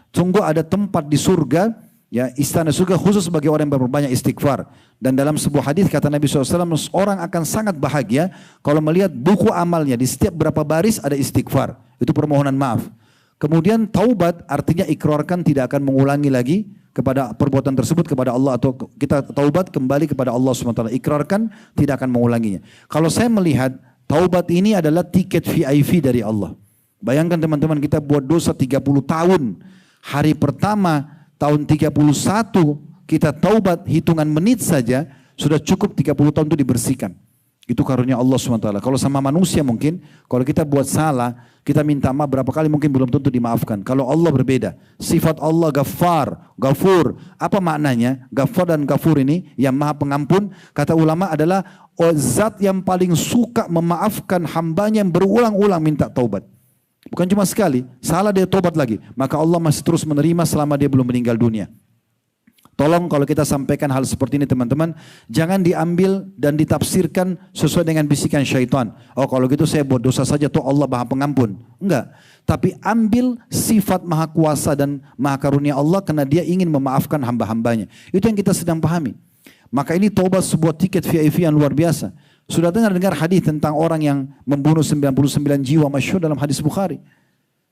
sungguh ada tempat di surga, ya, istana surga khusus bagi orang yang berbanyak istighfar. Dan dalam sebuah hadis kata Nabi SAW, orang akan sangat bahagia kalau melihat buku amalnya di setiap berapa baris ada istighfar. Itu permohonan maaf. Kemudian taubat artinya ikrarkan tidak akan mengulangi lagi kepada perbuatan tersebut kepada Allah, atau kita taubat kembali kepada Allah SWT. Ikrarkan tidak akan mengulanginya. Kalau saya melihat taubat ini adalah tiket VIP dari Allah. Bayangkan teman-teman, kita buat dosa 30 tahun. Hari pertama tahun 31 kita taubat, hitungan menit saja sudah cukup 30 tahun itu dibersihkan. Itu karunia Allah SWT. Kalau sama manusia mungkin, kalau kita buat salah, kita minta maaf berapa kali mungkin belum tentu dimaafkan. Kalau Allah berbeda. Sifat Allah Ghaffar, Ghafur. Apa maknanya? Ghaffar dan Ghafur ini yang maha pengampun. Kata ulama adalah zat yang paling suka memaafkan hambanya yang berulang-ulang minta taubat. Bukan cuma sekali, salah dia taubat lagi. Maka Allah masih terus menerima selama dia belum meninggal dunia. Tolong kalau kita sampaikan hal seperti ini teman-teman, jangan diambil dan ditafsirkan sesuai dengan bisikan syaitan. Oh kalau gitu saya buat dosa saja tuh Allah maha pengampun. Enggak. Tapi ambil sifat maha kuasa dan maha karunia Allah karena dia ingin memaafkan hamba-hambanya. Itu yang kita sedang pahami. Maka ini taubat sebuah tiket VIP yang luar biasa. Sudah dengar hadis tentang orang yang membunuh 99 jiwa, masyhur dalam hadis Bukhari.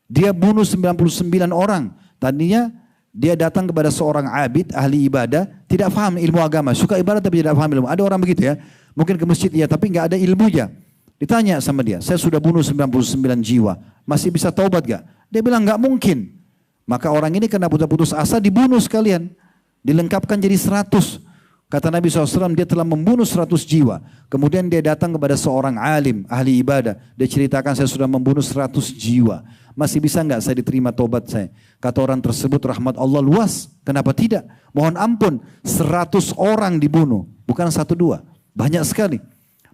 Dia bunuh 99 orang. Tadinya dia datang kepada seorang abid, ahli ibadah, tidak paham ilmu agama, suka ibadah tapi tidak paham ilmu. Ada orang begitu ya, mungkin ke masjid ya tapi nggak ada ilmunya. Ditanya sama dia, saya sudah bunuh 99 jiwa, masih bisa taubat gak? Dia bilang nggak mungkin. Maka orang ini karena putus asa dibunuh sekalian, dilengkapkan jadi 100. Kata Nabi SAW, dia telah membunuh 100 jiwa. Kemudian dia datang kepada seorang alim, ahli ibadah. Dia ceritakan, saya sudah membunuh 100 jiwa. Masih bisa nggak saya diterima taubat saya? Kata orang tersebut, rahmat Allah luas. Kenapa tidak? Mohon ampun, 100 orang dibunuh. Bukan 1-2. Banyak sekali.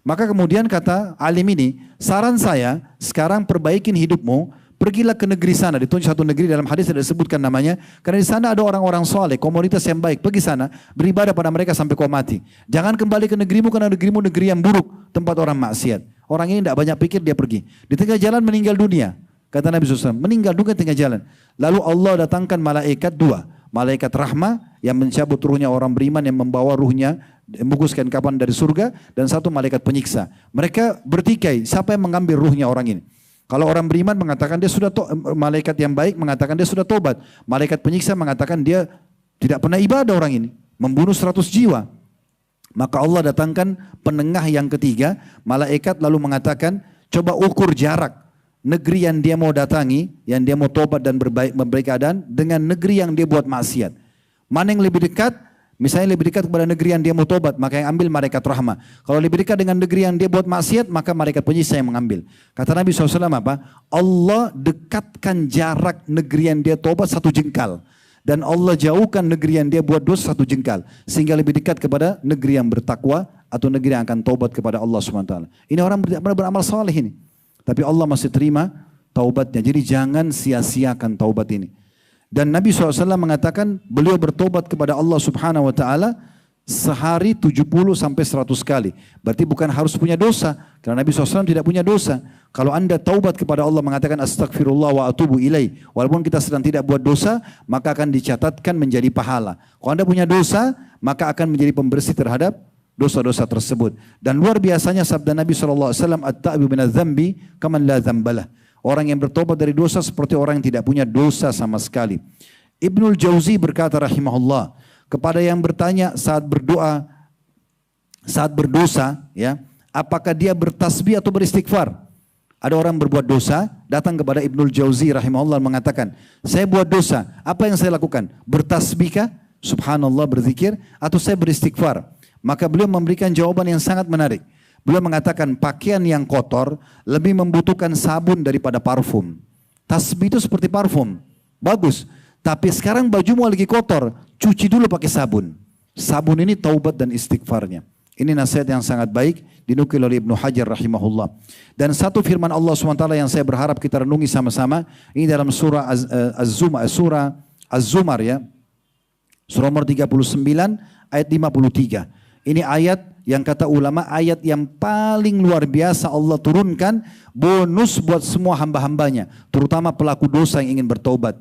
Maka kemudian kata alim ini, saran saya, sekarang perbaikin hidupmu. Pergilah ke negeri sana, ditunjuk satu negeri dalam hadis tidak disebutkan namanya, karena di sana ada orang-orang soleh, komunitas yang baik. Pergi sana, beribadah pada mereka sampai kau mati. Jangan kembali ke negerimu karena negerimu negeri yang buruk, tempat orang maksiat. Orang ini tidak banyak pikir, dia pergi. Di tengah jalan meninggal dunia. Kata Nabi SAW, meninggal dunia di tengah jalan. Lalu Allah datangkan malaikat 2. Malaikat rahmah yang mencabut ruhnya orang beriman, yang membawa ruhnya, membungkuskan kapan dari surga, dan satu malaikat penyiksa. Mereka bertikai, siapa yang mengambil ruhnya orang ini? Kalau orang beriman mengatakan dia sudah malaikat yang baik mengatakan dia sudah tobat. Malaikat penyiksa mengatakan dia tidak pernah ibadah orang ini, membunuh 100 jiwa. Maka Allah datangkan penengah yang ketiga, malaikat lalu mengatakan, coba ukur jarak negeri yang dia mau datangi, yang dia mau tobat dan memperbaiki keadaan dengan negeri yang dia buat maksiat. Mana yang lebih dekat? Misalnya lebih dekat kepada negeri yang dia mau tobat, maka yang ambil malaikat rahmah. Kalau lebih dekat dengan negeri yang dia buat maksiat, maka malaikat penyiksa yang mengambil. Kata Nabi SAW apa? Allah dekatkan jarak negeri yang dia tobat 1 jengkal. Dan Allah jauhkan negeri yang dia buat dosa 1 jengkal. Sehingga lebih dekat kepada negeri yang bertakwa atau negeri yang akan tobat kepada Allah SWT. Ini orang beramal saleh ini. Tapi Allah masih terima taubatnya. Jadi jangan sia-siakan taubat ini. Dan Nabi SAW mengatakan beliau bertobat kepada Allah Subhanahu Wa Taala sehari 70 sampai 100 kali. Berarti bukan harus punya dosa. Karena Nabi SAW tidak punya dosa. Kalau anda taubat kepada Allah mengatakan astagfirullah wa atubu ilaih. Walaupun kita sedang tidak buat dosa, maka akan dicatatkan menjadi pahala. Kalau anda punya dosa, maka akan menjadi pembersih terhadap dosa-dosa tersebut. Dan luar biasanya sabda Nabi SAW, at-ta'bu minadz-dzambi kaman la dzambalah. Orang yang bertobat dari dosa seperti orang yang tidak punya dosa sama sekali. Ibnul Jauzi berkata rahimahullah, kepada yang bertanya saat berdoa, saat berdosa, ya, apakah dia bertasbih atau beristighfar? Ada orang berbuat dosa, datang kepada Ibnul Jauzi rahimahullah mengatakan, saya buat dosa, apa yang saya lakukan? Bertasbihkah? subhanallah berzikir, atau saya beristighfar. Maka beliau memberikan jawaban yang sangat menarik. Beliau mengatakan pakaian yang kotor lebih membutuhkan sabun daripada parfum. Tasbih itu seperti parfum, bagus. Tapi sekarang bajumu lagi kotor, cuci dulu pakai sabun. Sabun ini taubat dan istighfarnya. Ini nasihat yang sangat baik dinukil oleh Ibnu Hajar rahimahullah. Dan satu firman Allah SWT yang saya berharap kita renungi sama-sama, ini dalam surah Az-Zumar ya. Surah nomor 39 ayat 53. Ini ayat yang kata ulama ayat yang paling luar biasa Allah turunkan bonus buat semua hamba-hambanya, terutama pelaku dosa yang ingin bertaubat.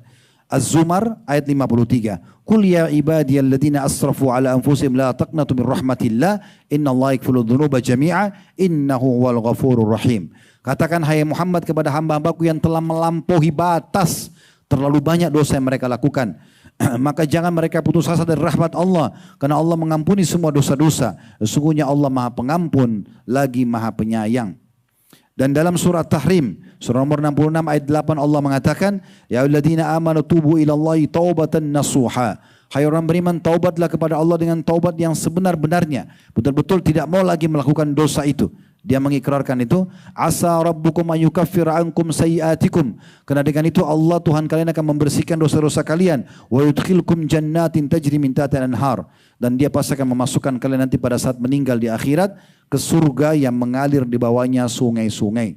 Az-Zumar ayat 53. Qul ya ibadiyalladzina asrafu ala anfusihim la taqnatu min rahmatillah innallaha yaghfiru dzunuba jami'a innahu huwal ghafurur rahim. Katakan hai Muhammad kepada hamba-hambaku yang telah melampaui batas, terlalu banyak dosa yang mereka lakukan. Maka jangan mereka putus asa dari rahmat Allah, karena Allah mengampuni semua dosa-dosa. Sesungguhnya Allah Maha Pengampun lagi Maha Penyayang. Dan dalam surat Tahrim, surah nomor 66 ayat 8 Allah mengatakan, ya ayyuhalladzina amanu tubu ilallahi taubatan nasuha. Hai orang beriman, taubatlah kepada Allah dengan taubat yang sebenar-benarnya. Betul-betul tidak mau lagi melakukan dosa itu. Dia mengikrarkan itu, asa rabbukum ayyukaffira ankum sayyiatikum. Karena dengan itu Allah Tuhan kalian akan membersihkan dosa-dosa kalian. Wa yudkhilkum jannatin tajri min tahtiha al-anhar. Dan dia pasti akan memasukkan kalian nanti pada saat meninggal di akhirat ke surga yang mengalir di bawahnya sungai-sungai.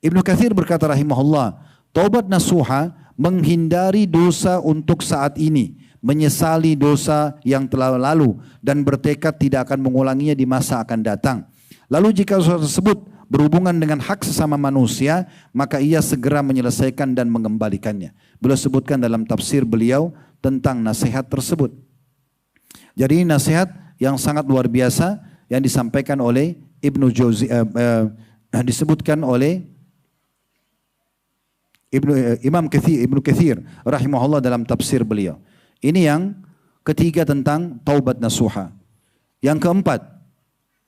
Ibnu Katsir berkata rahimahullah, taubat nasuha menghindari dosa untuk saat ini, menyesali dosa yang telah lalu dan bertekad tidak akan mengulanginya di masa akan datang. Lalu jika dosa tersebut berhubungan dengan hak sesama manusia, maka ia segera menyelesaikan dan mengembalikannya. Beliau sebutkan dalam tafsir beliau tentang nasihat tersebut. Jadi ini nasihat yang sangat luar biasa yang disampaikan oleh disebutkan oleh Ibnu Katsir rahimahullah dalam tafsir beliau. Ini yang ketiga tentang taubat nasuha. Yang keempat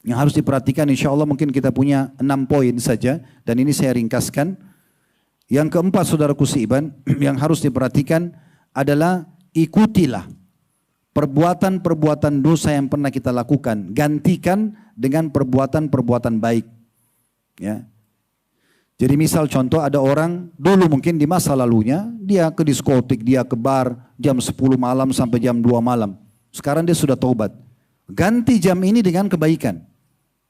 yang harus diperhatikan, insya Allah mungkin kita punya 6 poin saja dan ini saya ringkaskan. Yang keempat saudaraku seiman yang harus diperhatikan adalah ikutilah perbuatan-perbuatan dosa yang pernah kita lakukan, gantikan dengan perbuatan-perbuatan baik. Ya. Jadi misal contoh ada orang dulu mungkin di masa lalunya dia ke diskotik, dia ke bar jam 10 malam sampai jam 2 malam. Sekarang dia sudah taubat. Ganti jam ini dengan kebaikan.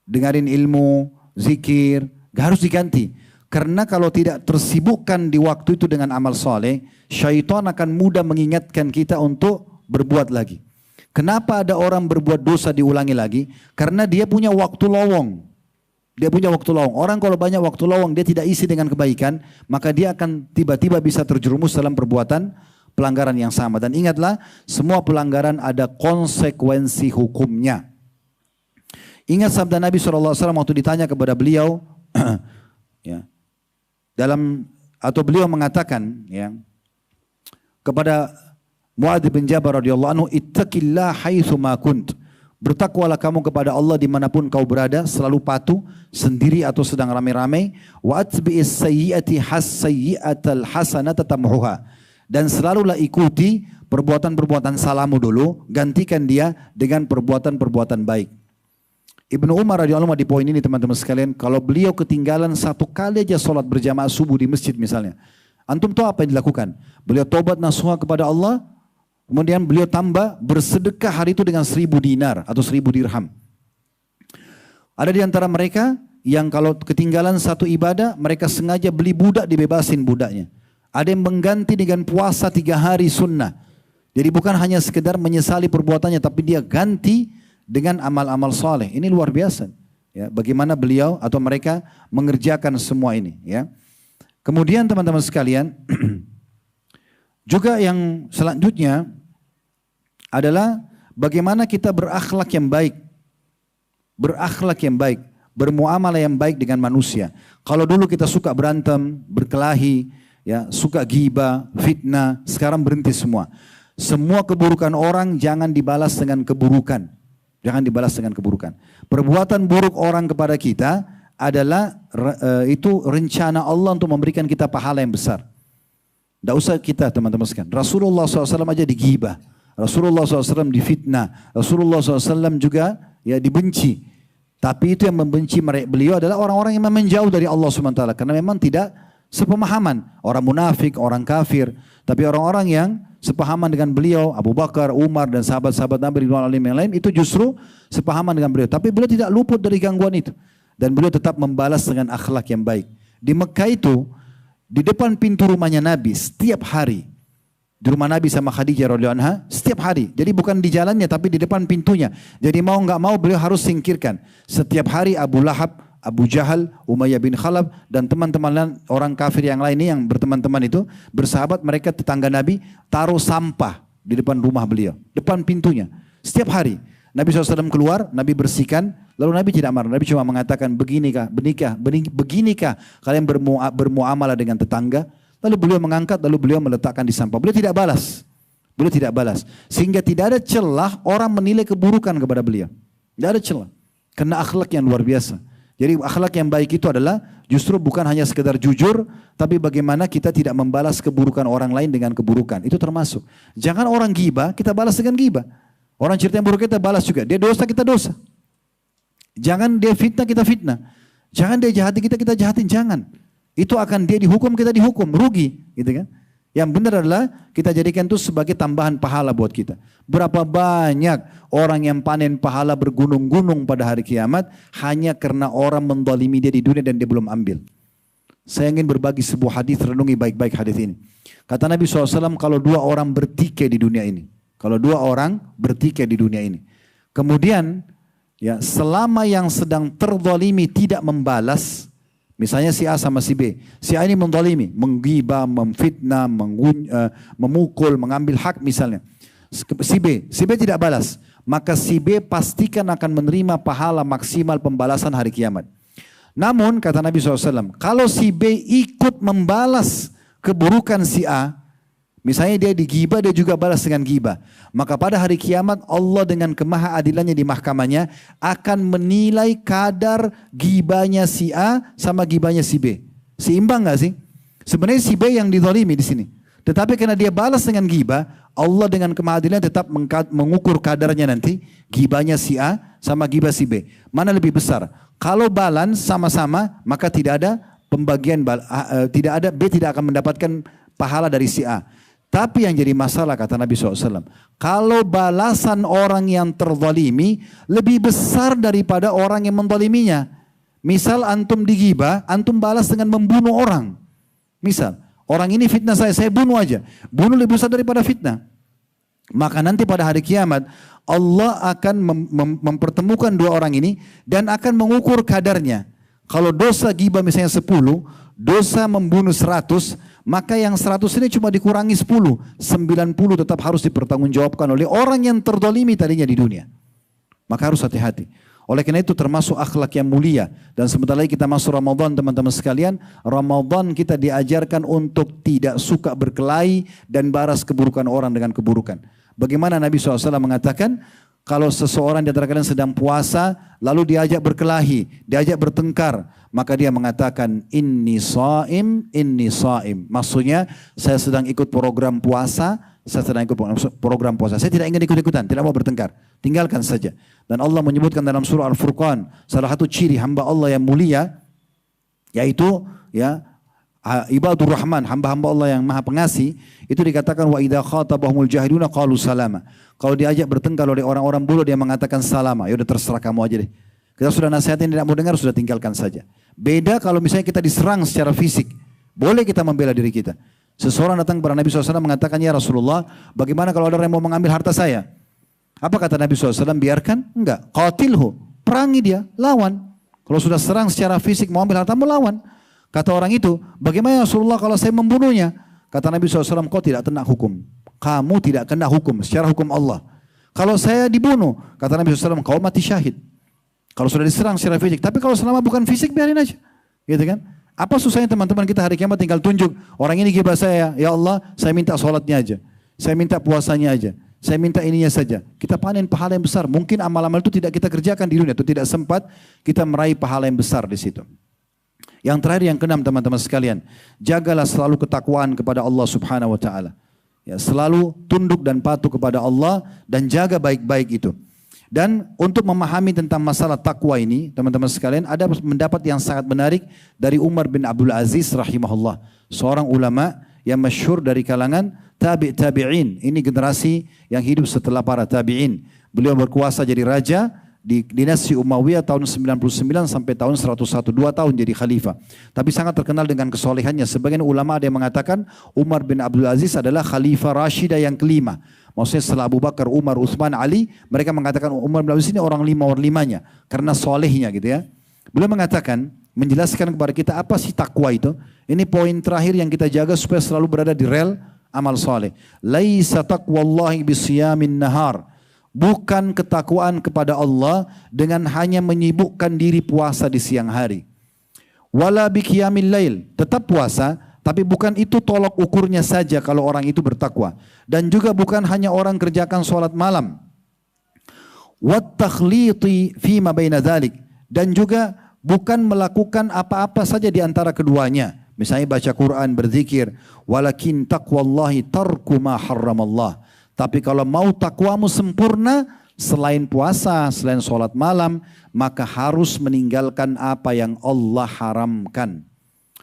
Dengarin ilmu, zikir, harus diganti. Karena kalau tidak tersibukkan di waktu itu dengan amal soleh, syaitan akan mudah mengingatkan kita untuk berbuat lagi. Kenapa ada orang berbuat dosa diulangi lagi? Karena dia punya waktu lowong. Dia punya waktu lowong. Orang kalau banyak waktu lowong, dia tidak isi dengan kebaikan, maka dia akan tiba-tiba bisa terjerumus dalam perbuatan pelanggaran yang sama. Dan ingatlah, semua pelanggaran ada konsekuensi hukumnya. Ingat sabda Nabi SAW waktu ditanya kepada beliau, ya, beliau mengatakan ya, kepada Muadz bin Jabal radhiyallahu anhu, ittaqillah haitsu ma kunt. Bertakwalah kamu kepada Allah dimanapun kau berada, selalu patuh, sendiri atau sedang ramai-ramai. Wa atbi'is sayyi'ati has-sayyi'atal hasanata tamhuha. Dan selalulah ikuti perbuatan-perbuatan salahmu dulu, gantikan dia dengan perbuatan-perbuatan baik. Ibnu Umar radhiyallahu anhu di poin ini teman-teman sekalian, kalau beliau ketinggalan 1 kali aja sholat berjamaah subuh di masjid misalnya, antum tahu apa yang dilakukan? Beliau tobat nasuha kepada Allah, kemudian beliau tambah bersedekah hari itu dengan 1000 dinar atau 1000 dirham. Ada di antara mereka yang kalau ketinggalan 1 ibadah, mereka sengaja beli budak, dibebasin budaknya. Ada yang mengganti dengan puasa 3 hari sunnah. Jadi bukan hanya sekedar menyesali perbuatannya, tapi dia ganti dengan amal-amal soleh. Ini luar biasa. Ya, bagaimana beliau atau mereka mengerjakan semua ini. Ya. Kemudian teman-teman sekalian, juga yang selanjutnya adalah bagaimana kita berakhlak yang baik. Berakhlak yang baik. Bermuamalah yang baik dengan manusia. Kalau dulu kita suka berantem, berkelahi, ya, suka ghibah, fitnah, sekarang berhenti semua. Semua keburukan orang jangan dibalas dengan keburukan. Jangan dibalas dengan keburukan. Perbuatan buruk orang kepada kita adalah itu rencana Allah untuk memberikan kita pahala yang besar. Tidak usah kita teman-teman sekalian. Rasulullah SAW aja digibah. Rasulullah SAW difitnah, Rasulullah SAW juga ya dibenci. Tapi itu yang membenci beliau adalah orang-orang yang memang jauh dari Allah SWT. Karena memang tidak sepemahaman. Orang munafik, orang kafir. Tapi orang-orang yang sepahaman dengan beliau, Abu Bakar, Umar dan sahabat-sahabat Nabi ridwan alim yang lain itu justru sepahaman dengan beliau. Tapi beliau tidak luput dari gangguan itu. Dan beliau tetap membalas dengan akhlak yang baik. Di Mekah itu, di depan pintu rumahnya Nabi setiap hari. Di rumah Nabi sama Khadijah radhiyallahu anha setiap hari. Jadi bukan di jalannya tapi di depan pintunya. Jadi mau nggak mau beliau harus singkirkan. Setiap hari Abu Lahab, Abu Jahal, Umayyah bin Khalaf dan teman-teman orang kafir yang lain ini yang berteman-teman itu bersahabat mereka tetangga Nabi taruh sampah di depan rumah beliau, depan pintunya setiap hari. Nabi SAW keluar, Nabi bersihkan, lalu Nabi tidak marah. Nabi cuma mengatakan beginikah kalian bermuamalah dengan tetangga? Lalu beliau mengangkat, lalu beliau meletakkan di sampah. Beliau tidak balas. Beliau tidak balas. Sehingga tidak ada celah orang menilai keburukan kepada beliau. Tidak ada celah. Karena akhlak yang luar biasa. Jadi akhlak yang baik itu adalah justru bukan hanya sekedar jujur, tapi bagaimana kita tidak membalas keburukan orang lain dengan keburukan. Itu termasuk. Jangan orang gibah, kita balas dengan gibah. Orang cerita yang buruk kita balas juga. Dia dosa, kita dosa. Jangan dia fitnah, kita fitnah. Jangan dia jahati kita, kita jahatin. Jangan. Itu akan dia dihukum, kita dihukum, rugi, gitu kan? Yang benar adalah kita jadikan itu sebagai tambahan pahala buat kita. Berapa banyak orang yang panen pahala bergunung-gunung pada hari kiamat hanya karena orang mendolimi dia di dunia dan dia belum ambil. Saya ingin berbagi sebuah hadis, renungi baik-baik hadis ini. Kata Nabi SAW, kalau dua orang bertikai di dunia ini, kalau dua orang bertikai di dunia ini, kemudian ya selama yang sedang terdolimi tidak membalas. Misalnya si A sama si B. Si A ini mendolimi, menggibah, memfitnah, memukul, mengambil hak misalnya. Si B tidak balas. Maka si B pastikan akan menerima pahala maksimal pembalasan hari kiamat. Namun kata Nabi SAW, kalau si B ikut membalas keburukan si A, misalnya dia digibah, dia juga balas dengan gibah. Maka pada hari kiamat Allah dengan kemahaadilannya di mahkamahnya akan menilai kadar gibahnya si A sama gibahnya si B. Seimbang gak sih? Sebenarnya si B yang dizalimi di sini. Tetapi karena dia balas dengan gibah, Allah dengan kemahaadilannya tetap mengukur kadarnya nanti. Gibahnya si A sama gibah si B. Mana lebih besar? Kalau balance sama-sama, maka tidak ada pembagian, B tidak akan mendapatkan pahala dari si A. Tapi yang jadi masalah kata Nabi SAW, kalau balasan orang yang terzalimi lebih besar daripada orang yang menzaliminya. Misal antum digibah, antum balas dengan membunuh orang. Misal, orang ini fitnah saya bunuh aja. Bunuh lebih besar daripada fitnah. Maka nanti pada hari kiamat, Allah akan mempertemukan dua orang ini dan akan mengukur kadarnya. Kalau dosa gibah misalnya 10, dosa membunuh 100, maka yang 100 ini cuma dikurangi 10, 90 tetap harus dipertanggungjawabkan oleh orang yang terdolimi tadinya di dunia. Maka harus hati-hati. Oleh karena itu termasuk akhlak yang mulia. Dan sebentar lagi kita masuk Ramadan teman-teman sekalian. Ramadan kita diajarkan untuk tidak suka berkelahi dan balas keburukan orang dengan keburukan. Bagaimana Nabi SAW mengatakan, kalau seseorang di antara kalian sedang puasa, lalu diajak berkelahi, diajak bertengkar, maka dia mengatakan, inni shaim, inni shaim. Maksudnya, saya sedang ikut program puasa, saya sedang ikut program puasa. Saya tidak ingin ikut-ikutan, tidak mau bertengkar. Tinggalkan saja. Dan Allah menyebutkan dalam surah Al-Furqan, salah satu ciri hamba Allah yang mulia, yaitu ya ibadur rahman, hamba-hamba Allah yang maha pengasih, itu dikatakan wa idza khatabahumul jahiluna qalu salama. Kalau diajak bertengkar oleh orang-orang bodoh dia mengatakan salama. Ya udah terserah kamu aja deh. Kita sudah nasihatin tidak mau dengar, sudah tinggalkan saja. Beda kalau misalnya kita diserang secara fisik. Boleh kita membela diri kita. Seseorang datang kepada Nabi SAW mengatakan, ya Rasulullah, bagaimana kalau ada orang yang mau mengambil harta saya? Apa kata Nabi SAW? Biarkan? Enggak. Qatilhu. Perangi dia. Lawan. Kalau sudah serang secara fisik mau ambil hartamu, lawan. Kata orang itu, bagaimana ya Rasulullah kalau saya membunuhnya? Kata Nabi SAW, kau tidak kena hukum. Kamu tidak kena hukum secara hukum Allah. Kalau saya dibunuh, kata Nabi SAW, kau mati syahid. Kalau sudah diserang secara fisik. Tapi kalau selama bukan fisik, biarin aja. Gitu kan? Apa susahnya teman-teman kita hari kiamat tinggal tunjuk. Orang ini gibah saya. Ya Allah, saya minta sholatnya aja. Saya minta puasanya aja. Saya minta ininya saja. Kita panen pahala yang besar. Mungkin amal-amal itu tidak kita kerjakan di dunia. Itu tidak sempat kita meraih pahala yang besar di situ. Yang terakhir yang keenam teman-teman sekalian. Jagalah selalu ketakwaan kepada Allah subhanahu wa ta'ala. Ya, selalu tunduk dan patuh kepada Allah dan jaga baik-baik itu. Dan untuk memahami tentang masalah takwa ini, teman-teman sekalian, ada pendapat yang sangat menarik dari Umar bin Abdul Aziz rahimahullah, seorang ulama yang masyhur dari kalangan tabi'in. Ini generasi yang hidup setelah para tabi'in. Beliau berkuasa jadi raja di dinasti Umayyah tahun 99 sampai tahun 101, 2 tahun jadi khalifah. Tapi sangat terkenal dengan kesolehannya. Sebagian ulama ada yang mengatakan Umar bin Abdul Aziz adalah khalifah Rashidah yang kelima. Maksudnya setelah Abu Bakar, Umar, Utsman, Ali, mereka mengatakan Umar bin Abdul Aziz ini orang limanya karena solehnya gitu ya. Beliau mengatakan, menjelaskan kepada kita apa sih takwa itu. Ini poin terakhir yang kita jaga supaya selalu berada di rel amal soleh. Laisa taqwallahi bisiyamin nahar. Bukan ketakwaan kepada Allah dengan hanya menyibukkan diri puasa di siang hari. Wala biqiyamil lail, tetap puasa, tapi bukan itu tolok ukurnya saja kalau orang itu bertakwa. Dan juga bukan hanya orang kerjakan sholat malam. Wat takhliti fima baina dzalik, dan juga bukan melakukan apa-apa saja di antara keduanya. Misalnya baca Quran, berzikir, walakin taqwallahi tarku ma harramallah. Tapi kalau mau takwamu sempurna, selain puasa, selain sholat malam, maka harus meninggalkan apa yang Allah haramkan.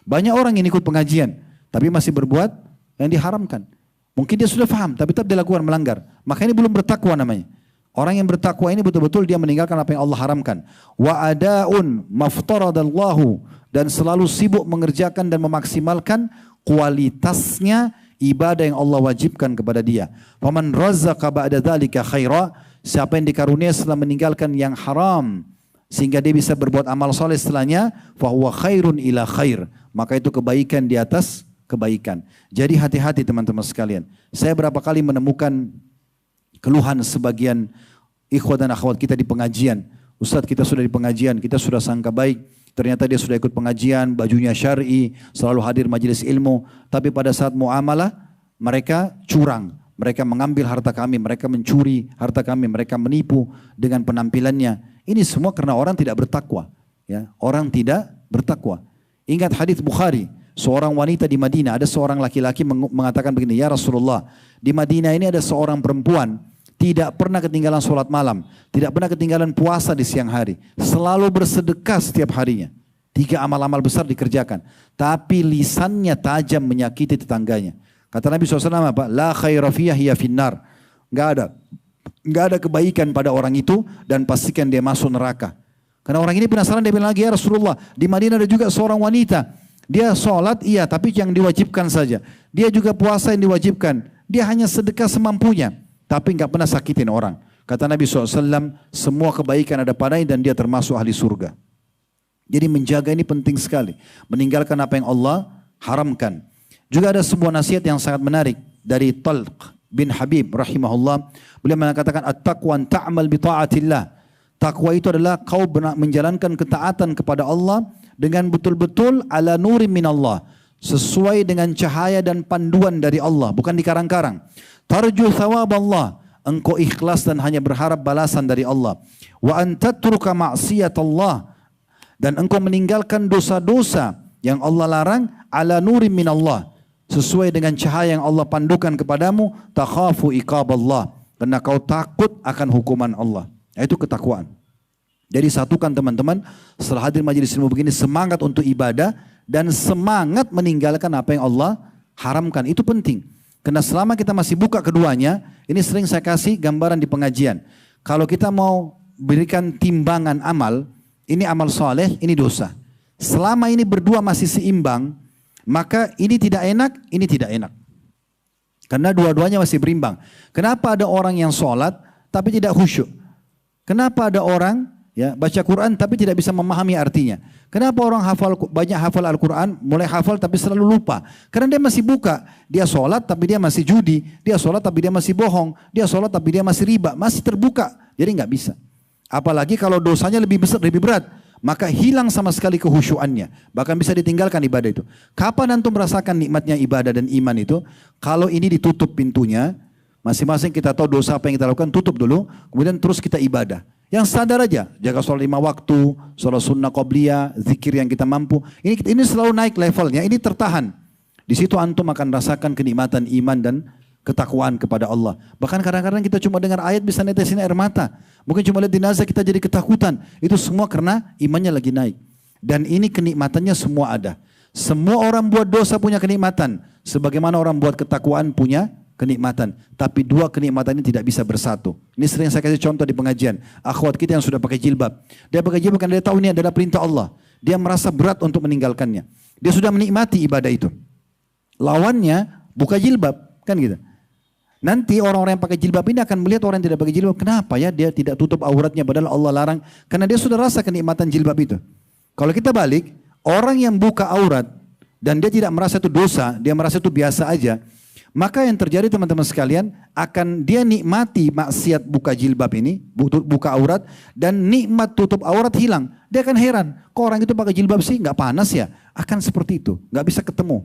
Banyak orang yang ikut pengajian, tapi masih berbuat yang diharamkan. Mungkin dia sudah paham, tapi tetap dilakukan melanggar. Maka ini belum bertakwa namanya. Orang yang bertakwa ini betul-betul dia meninggalkan apa yang Allah haramkan. Wa adaun maftaradallahu, dan selalu sibuk mengerjakan dan memaksimalkan kualitasnya ibadah yang Allah wajibkan kepada dia. Faman razzaqa ba'da dzalika khaira, siapa yang dikarunia setelah meninggalkan yang haram sehingga dia bisa berbuat amal soleh setelahnya, fahuwa khairun ila khair, maka itu kebaikan di atas kebaikan. Jadi hati-hati teman-teman sekalian. Saya berapa kali menemukan keluhan sebagian ikhwah dan akhwat kita di pengajian. Ustadz, kita sudah di pengajian, kita sudah sangka baik. Ternyata dia sudah ikut pengajian, bajunya syar'i, selalu hadir majelis ilmu. Tapi pada saat muamalah, mereka curang. Mereka mengambil harta kami, mereka mencuri harta kami, mereka menipu dengan penampilannya. Ini semua karena orang tidak bertakwa. Ya, orang tidak bertakwa. Ingat hadis Bukhari, seorang wanita di Madinah, ada seorang laki-laki mengatakan begini, ya Rasulullah, di Madinah ini ada seorang perempuan, tidak pernah ketinggalan sholat malam, tidak pernah ketinggalan puasa di siang hari, selalu bersedekah setiap harinya. 3 amal-amal besar dikerjakan, tapi lisannya tajam menyakiti tetangganya. Kata Nabi SAW apa? La khaira fiyah hiya finnar. Gak ada kebaikan pada orang itu dan pastikan dia masuk neraka. Karena orang ini penasaran, dia bilang lagi, ya Rasulullah, di Madinah ada juga seorang wanita, dia sholat iya tapi yang diwajibkan saja, dia juga puasa yang diwajibkan, dia hanya sedekah semampunya, tapi nggak pernah sakitin orang. Kata Nabi SAW, semua kebaikan ada padanya dan dia termasuk ahli surga. Jadi menjaga ini penting sekali. Meninggalkan apa yang Allah haramkan. Juga ada sebuah nasihat yang sangat menarik dari Talq bin Habib rahimahullah. Beliau mengatakan, at-taqwa an ta'mal bi ta'atillah. Takwa itu adalah kau menjalankan ketaatan kepada Allah dengan betul-betul ala nurim min Allah. Sesuai dengan cahaya dan panduan dari Allah, bukan dikarang-karang. Tarju thawab Allah, engkau ikhlas dan hanya berharap balasan dari Allah. Wa an tatruka ma'siyat Allah, dan engkau meninggalkan dosa-dosa yang Allah larang ala nurim min Allah, sesuai dengan cahaya yang Allah pandukan kepadamu. Takhafu iqab Allah, karena kau takut akan hukuman Allah. Itu ketakwaan. Jadi satukan teman-teman, setelah hadir majelis ilmu begini, semangat untuk ibadah dan semangat meninggalkan apa yang Allah haramkan. Itu penting. Karena selama kita masih buka keduanya, ini sering saya kasih gambaran di pengajian. Kalau kita mau berikan timbangan amal, ini amal soleh, ini dosa. Selama ini berdua masih seimbang, maka ini tidak enak, ini tidak enak. Karena dua-duanya masih berimbang. Kenapa ada orang yang sholat tapi tidak khusyuk? Kenapa ada orang ya baca Quran tapi tidak bisa memahami artinya? Kenapa orang banyak hafal Al-Quran, mulai hafal tapi selalu lupa? Karena dia masih buka. Dia sholat tapi dia masih judi. Dia sholat tapi dia masih bohong. Dia sholat tapi dia masih riba. Masih terbuka. Jadi nggak bisa. Apalagi kalau dosanya lebih besar, lebih berat. Maka hilang sama sekali kehusyuannya. Bahkan bisa ditinggalkan ibadah itu. Kapan antum merasakan nikmatnya ibadah dan iman itu? Kalau ini ditutup pintunya, masing-masing kita tahu dosa apa yang kita lakukan, tutup dulu. Kemudian terus kita ibadah. Yang sadar aja, jaga sholat 5 waktu, sholat sunnah qobliyah, zikir yang kita mampu. Ini selalu naik levelnya, ini tertahan. Di situ antum akan rasakan kenikmatan iman dan ketakwaan kepada Allah. Bahkan kadang-kadang kita cuma dengar ayat bisa netesin air mata. Mungkin cuma lihat jenazah kita jadi ketakutan. Itu semua karena imannya lagi naik. Dan ini kenikmatannya semua ada. Semua orang buat dosa punya kenikmatan. Sebagaimana orang buat ketakwaan punya kenikmatan. Tapi dua kenikmatan ini tidak bisa bersatu. Ini sering saya kasih contoh di pengajian. Akhwat kita yang sudah pakai jilbab. Dia pakai jilbab karena dia tahu ini adalah perintah Allah. Dia merasa berat untuk meninggalkannya. Dia sudah menikmati ibadah itu. Lawannya buka jilbab. Kan gitu. Nanti orang-orang yang pakai jilbab ini akan melihat orang yang tidak pakai jilbab. Kenapa ya dia tidak tutup auratnya padahal Allah larang. Karena dia sudah rasa kenikmatan jilbab itu. Kalau kita balik, orang yang buka aurat dan dia tidak merasa itu dosa, dia merasa itu biasa aja. Maka yang terjadi teman-teman sekalian, akan dia nikmati maksiat buka jilbab ini, buka aurat, dan nikmat tutup aurat hilang. Dia akan heran, kok orang itu pakai jilbab sih nggak panas ya? Akan seperti itu, nggak bisa ketemu.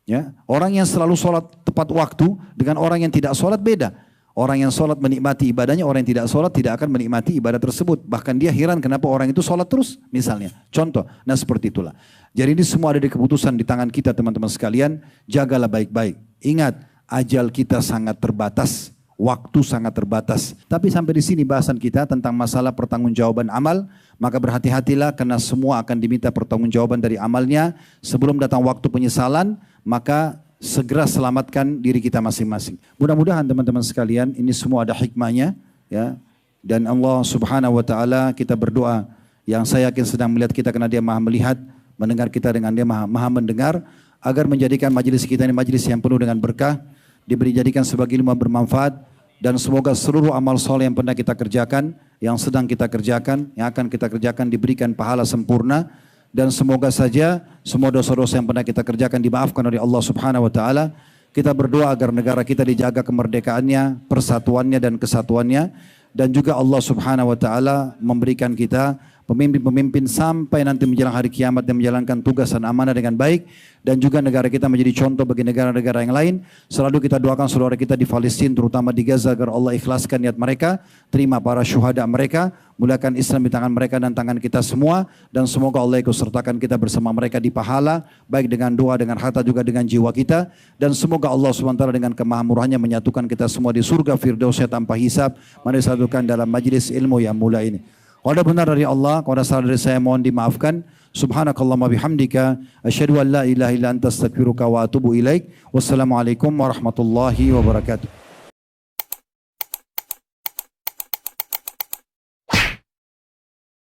Ya, orang yang selalu sholat tepat waktu dengan orang yang tidak sholat beda. Orang yang sholat menikmati ibadahnya, orang yang tidak sholat tidak akan menikmati ibadah tersebut. Bahkan dia heran kenapa orang itu sholat terus misalnya. Contoh, nah seperti itulah. Jadi ini semua ada di keputusan di tangan kita teman-teman sekalian. Jagalah baik-baik. Ingat, ajal kita sangat terbatas. Waktu sangat terbatas. Tapi sampai di sini bahasan kita tentang masalah pertanggungjawaban amal. Maka berhati-hatilah karena semua akan diminta pertanggungjawaban dari amalnya. Sebelum datang waktu penyesalan, maka segera selamatkan diri kita masing-masing. Mudah-mudahan teman-teman sekalian ini semua ada hikmahnya ya. Dan Allah Subhanahu wa taala kita berdoa yang saya yakin sedang melihat kita karena Dia Maha melihat, mendengar kita dengan Dia Maha mendengar, agar menjadikan majelis kita ini majelis yang penuh dengan berkah, dijadikan sebagai ilmu bermanfaat, dan semoga seluruh amal soleh yang pernah kita kerjakan, yang sedang kita kerjakan, yang akan kita kerjakan diberikan pahala sempurna. Dan semoga saja semua dosa-dosa yang pernah kita kerjakan dimaafkan oleh Allah Subhanahu wa taala. Kita berdoa agar negara kita dijaga kemerdekaannya, persatuannya dan kesatuannya, dan juga Allah Subhanahu wa taala memberikan kita pemimpin-pemimpin sampai nanti menjelang hari kiamat dan menjalankan tugas dan amanah dengan baik, dan juga negara kita menjadi contoh bagi negara-negara yang lain. Selalu kita doakan saudara kita di Palestina, terutama di Gaza, agar Allah ikhlaskan niat mereka, terima para syuhada mereka, muliakan Islam di tangan mereka dan tangan kita semua, dan semoga Allah ikut sertakan kita bersama mereka di pahala, baik dengan doa, dengan harta, juga dengan jiwa kita, dan semoga Allah SWT dengan kemahamurahannya menyatukan kita semua di surga Firdausnya tanpa hisab, mari disatukan dalam majlis ilmu yang mulia ini. Kalau ada benar dari Allah, kalau ada salah dari saya mohon dimaafkan. Subhanakallahumma bihamdika asyhadu an la ilaha illa anta astaghfiruka wa atubu ilaik. Wassalamualaikum warahmatullahi wabarakatuh.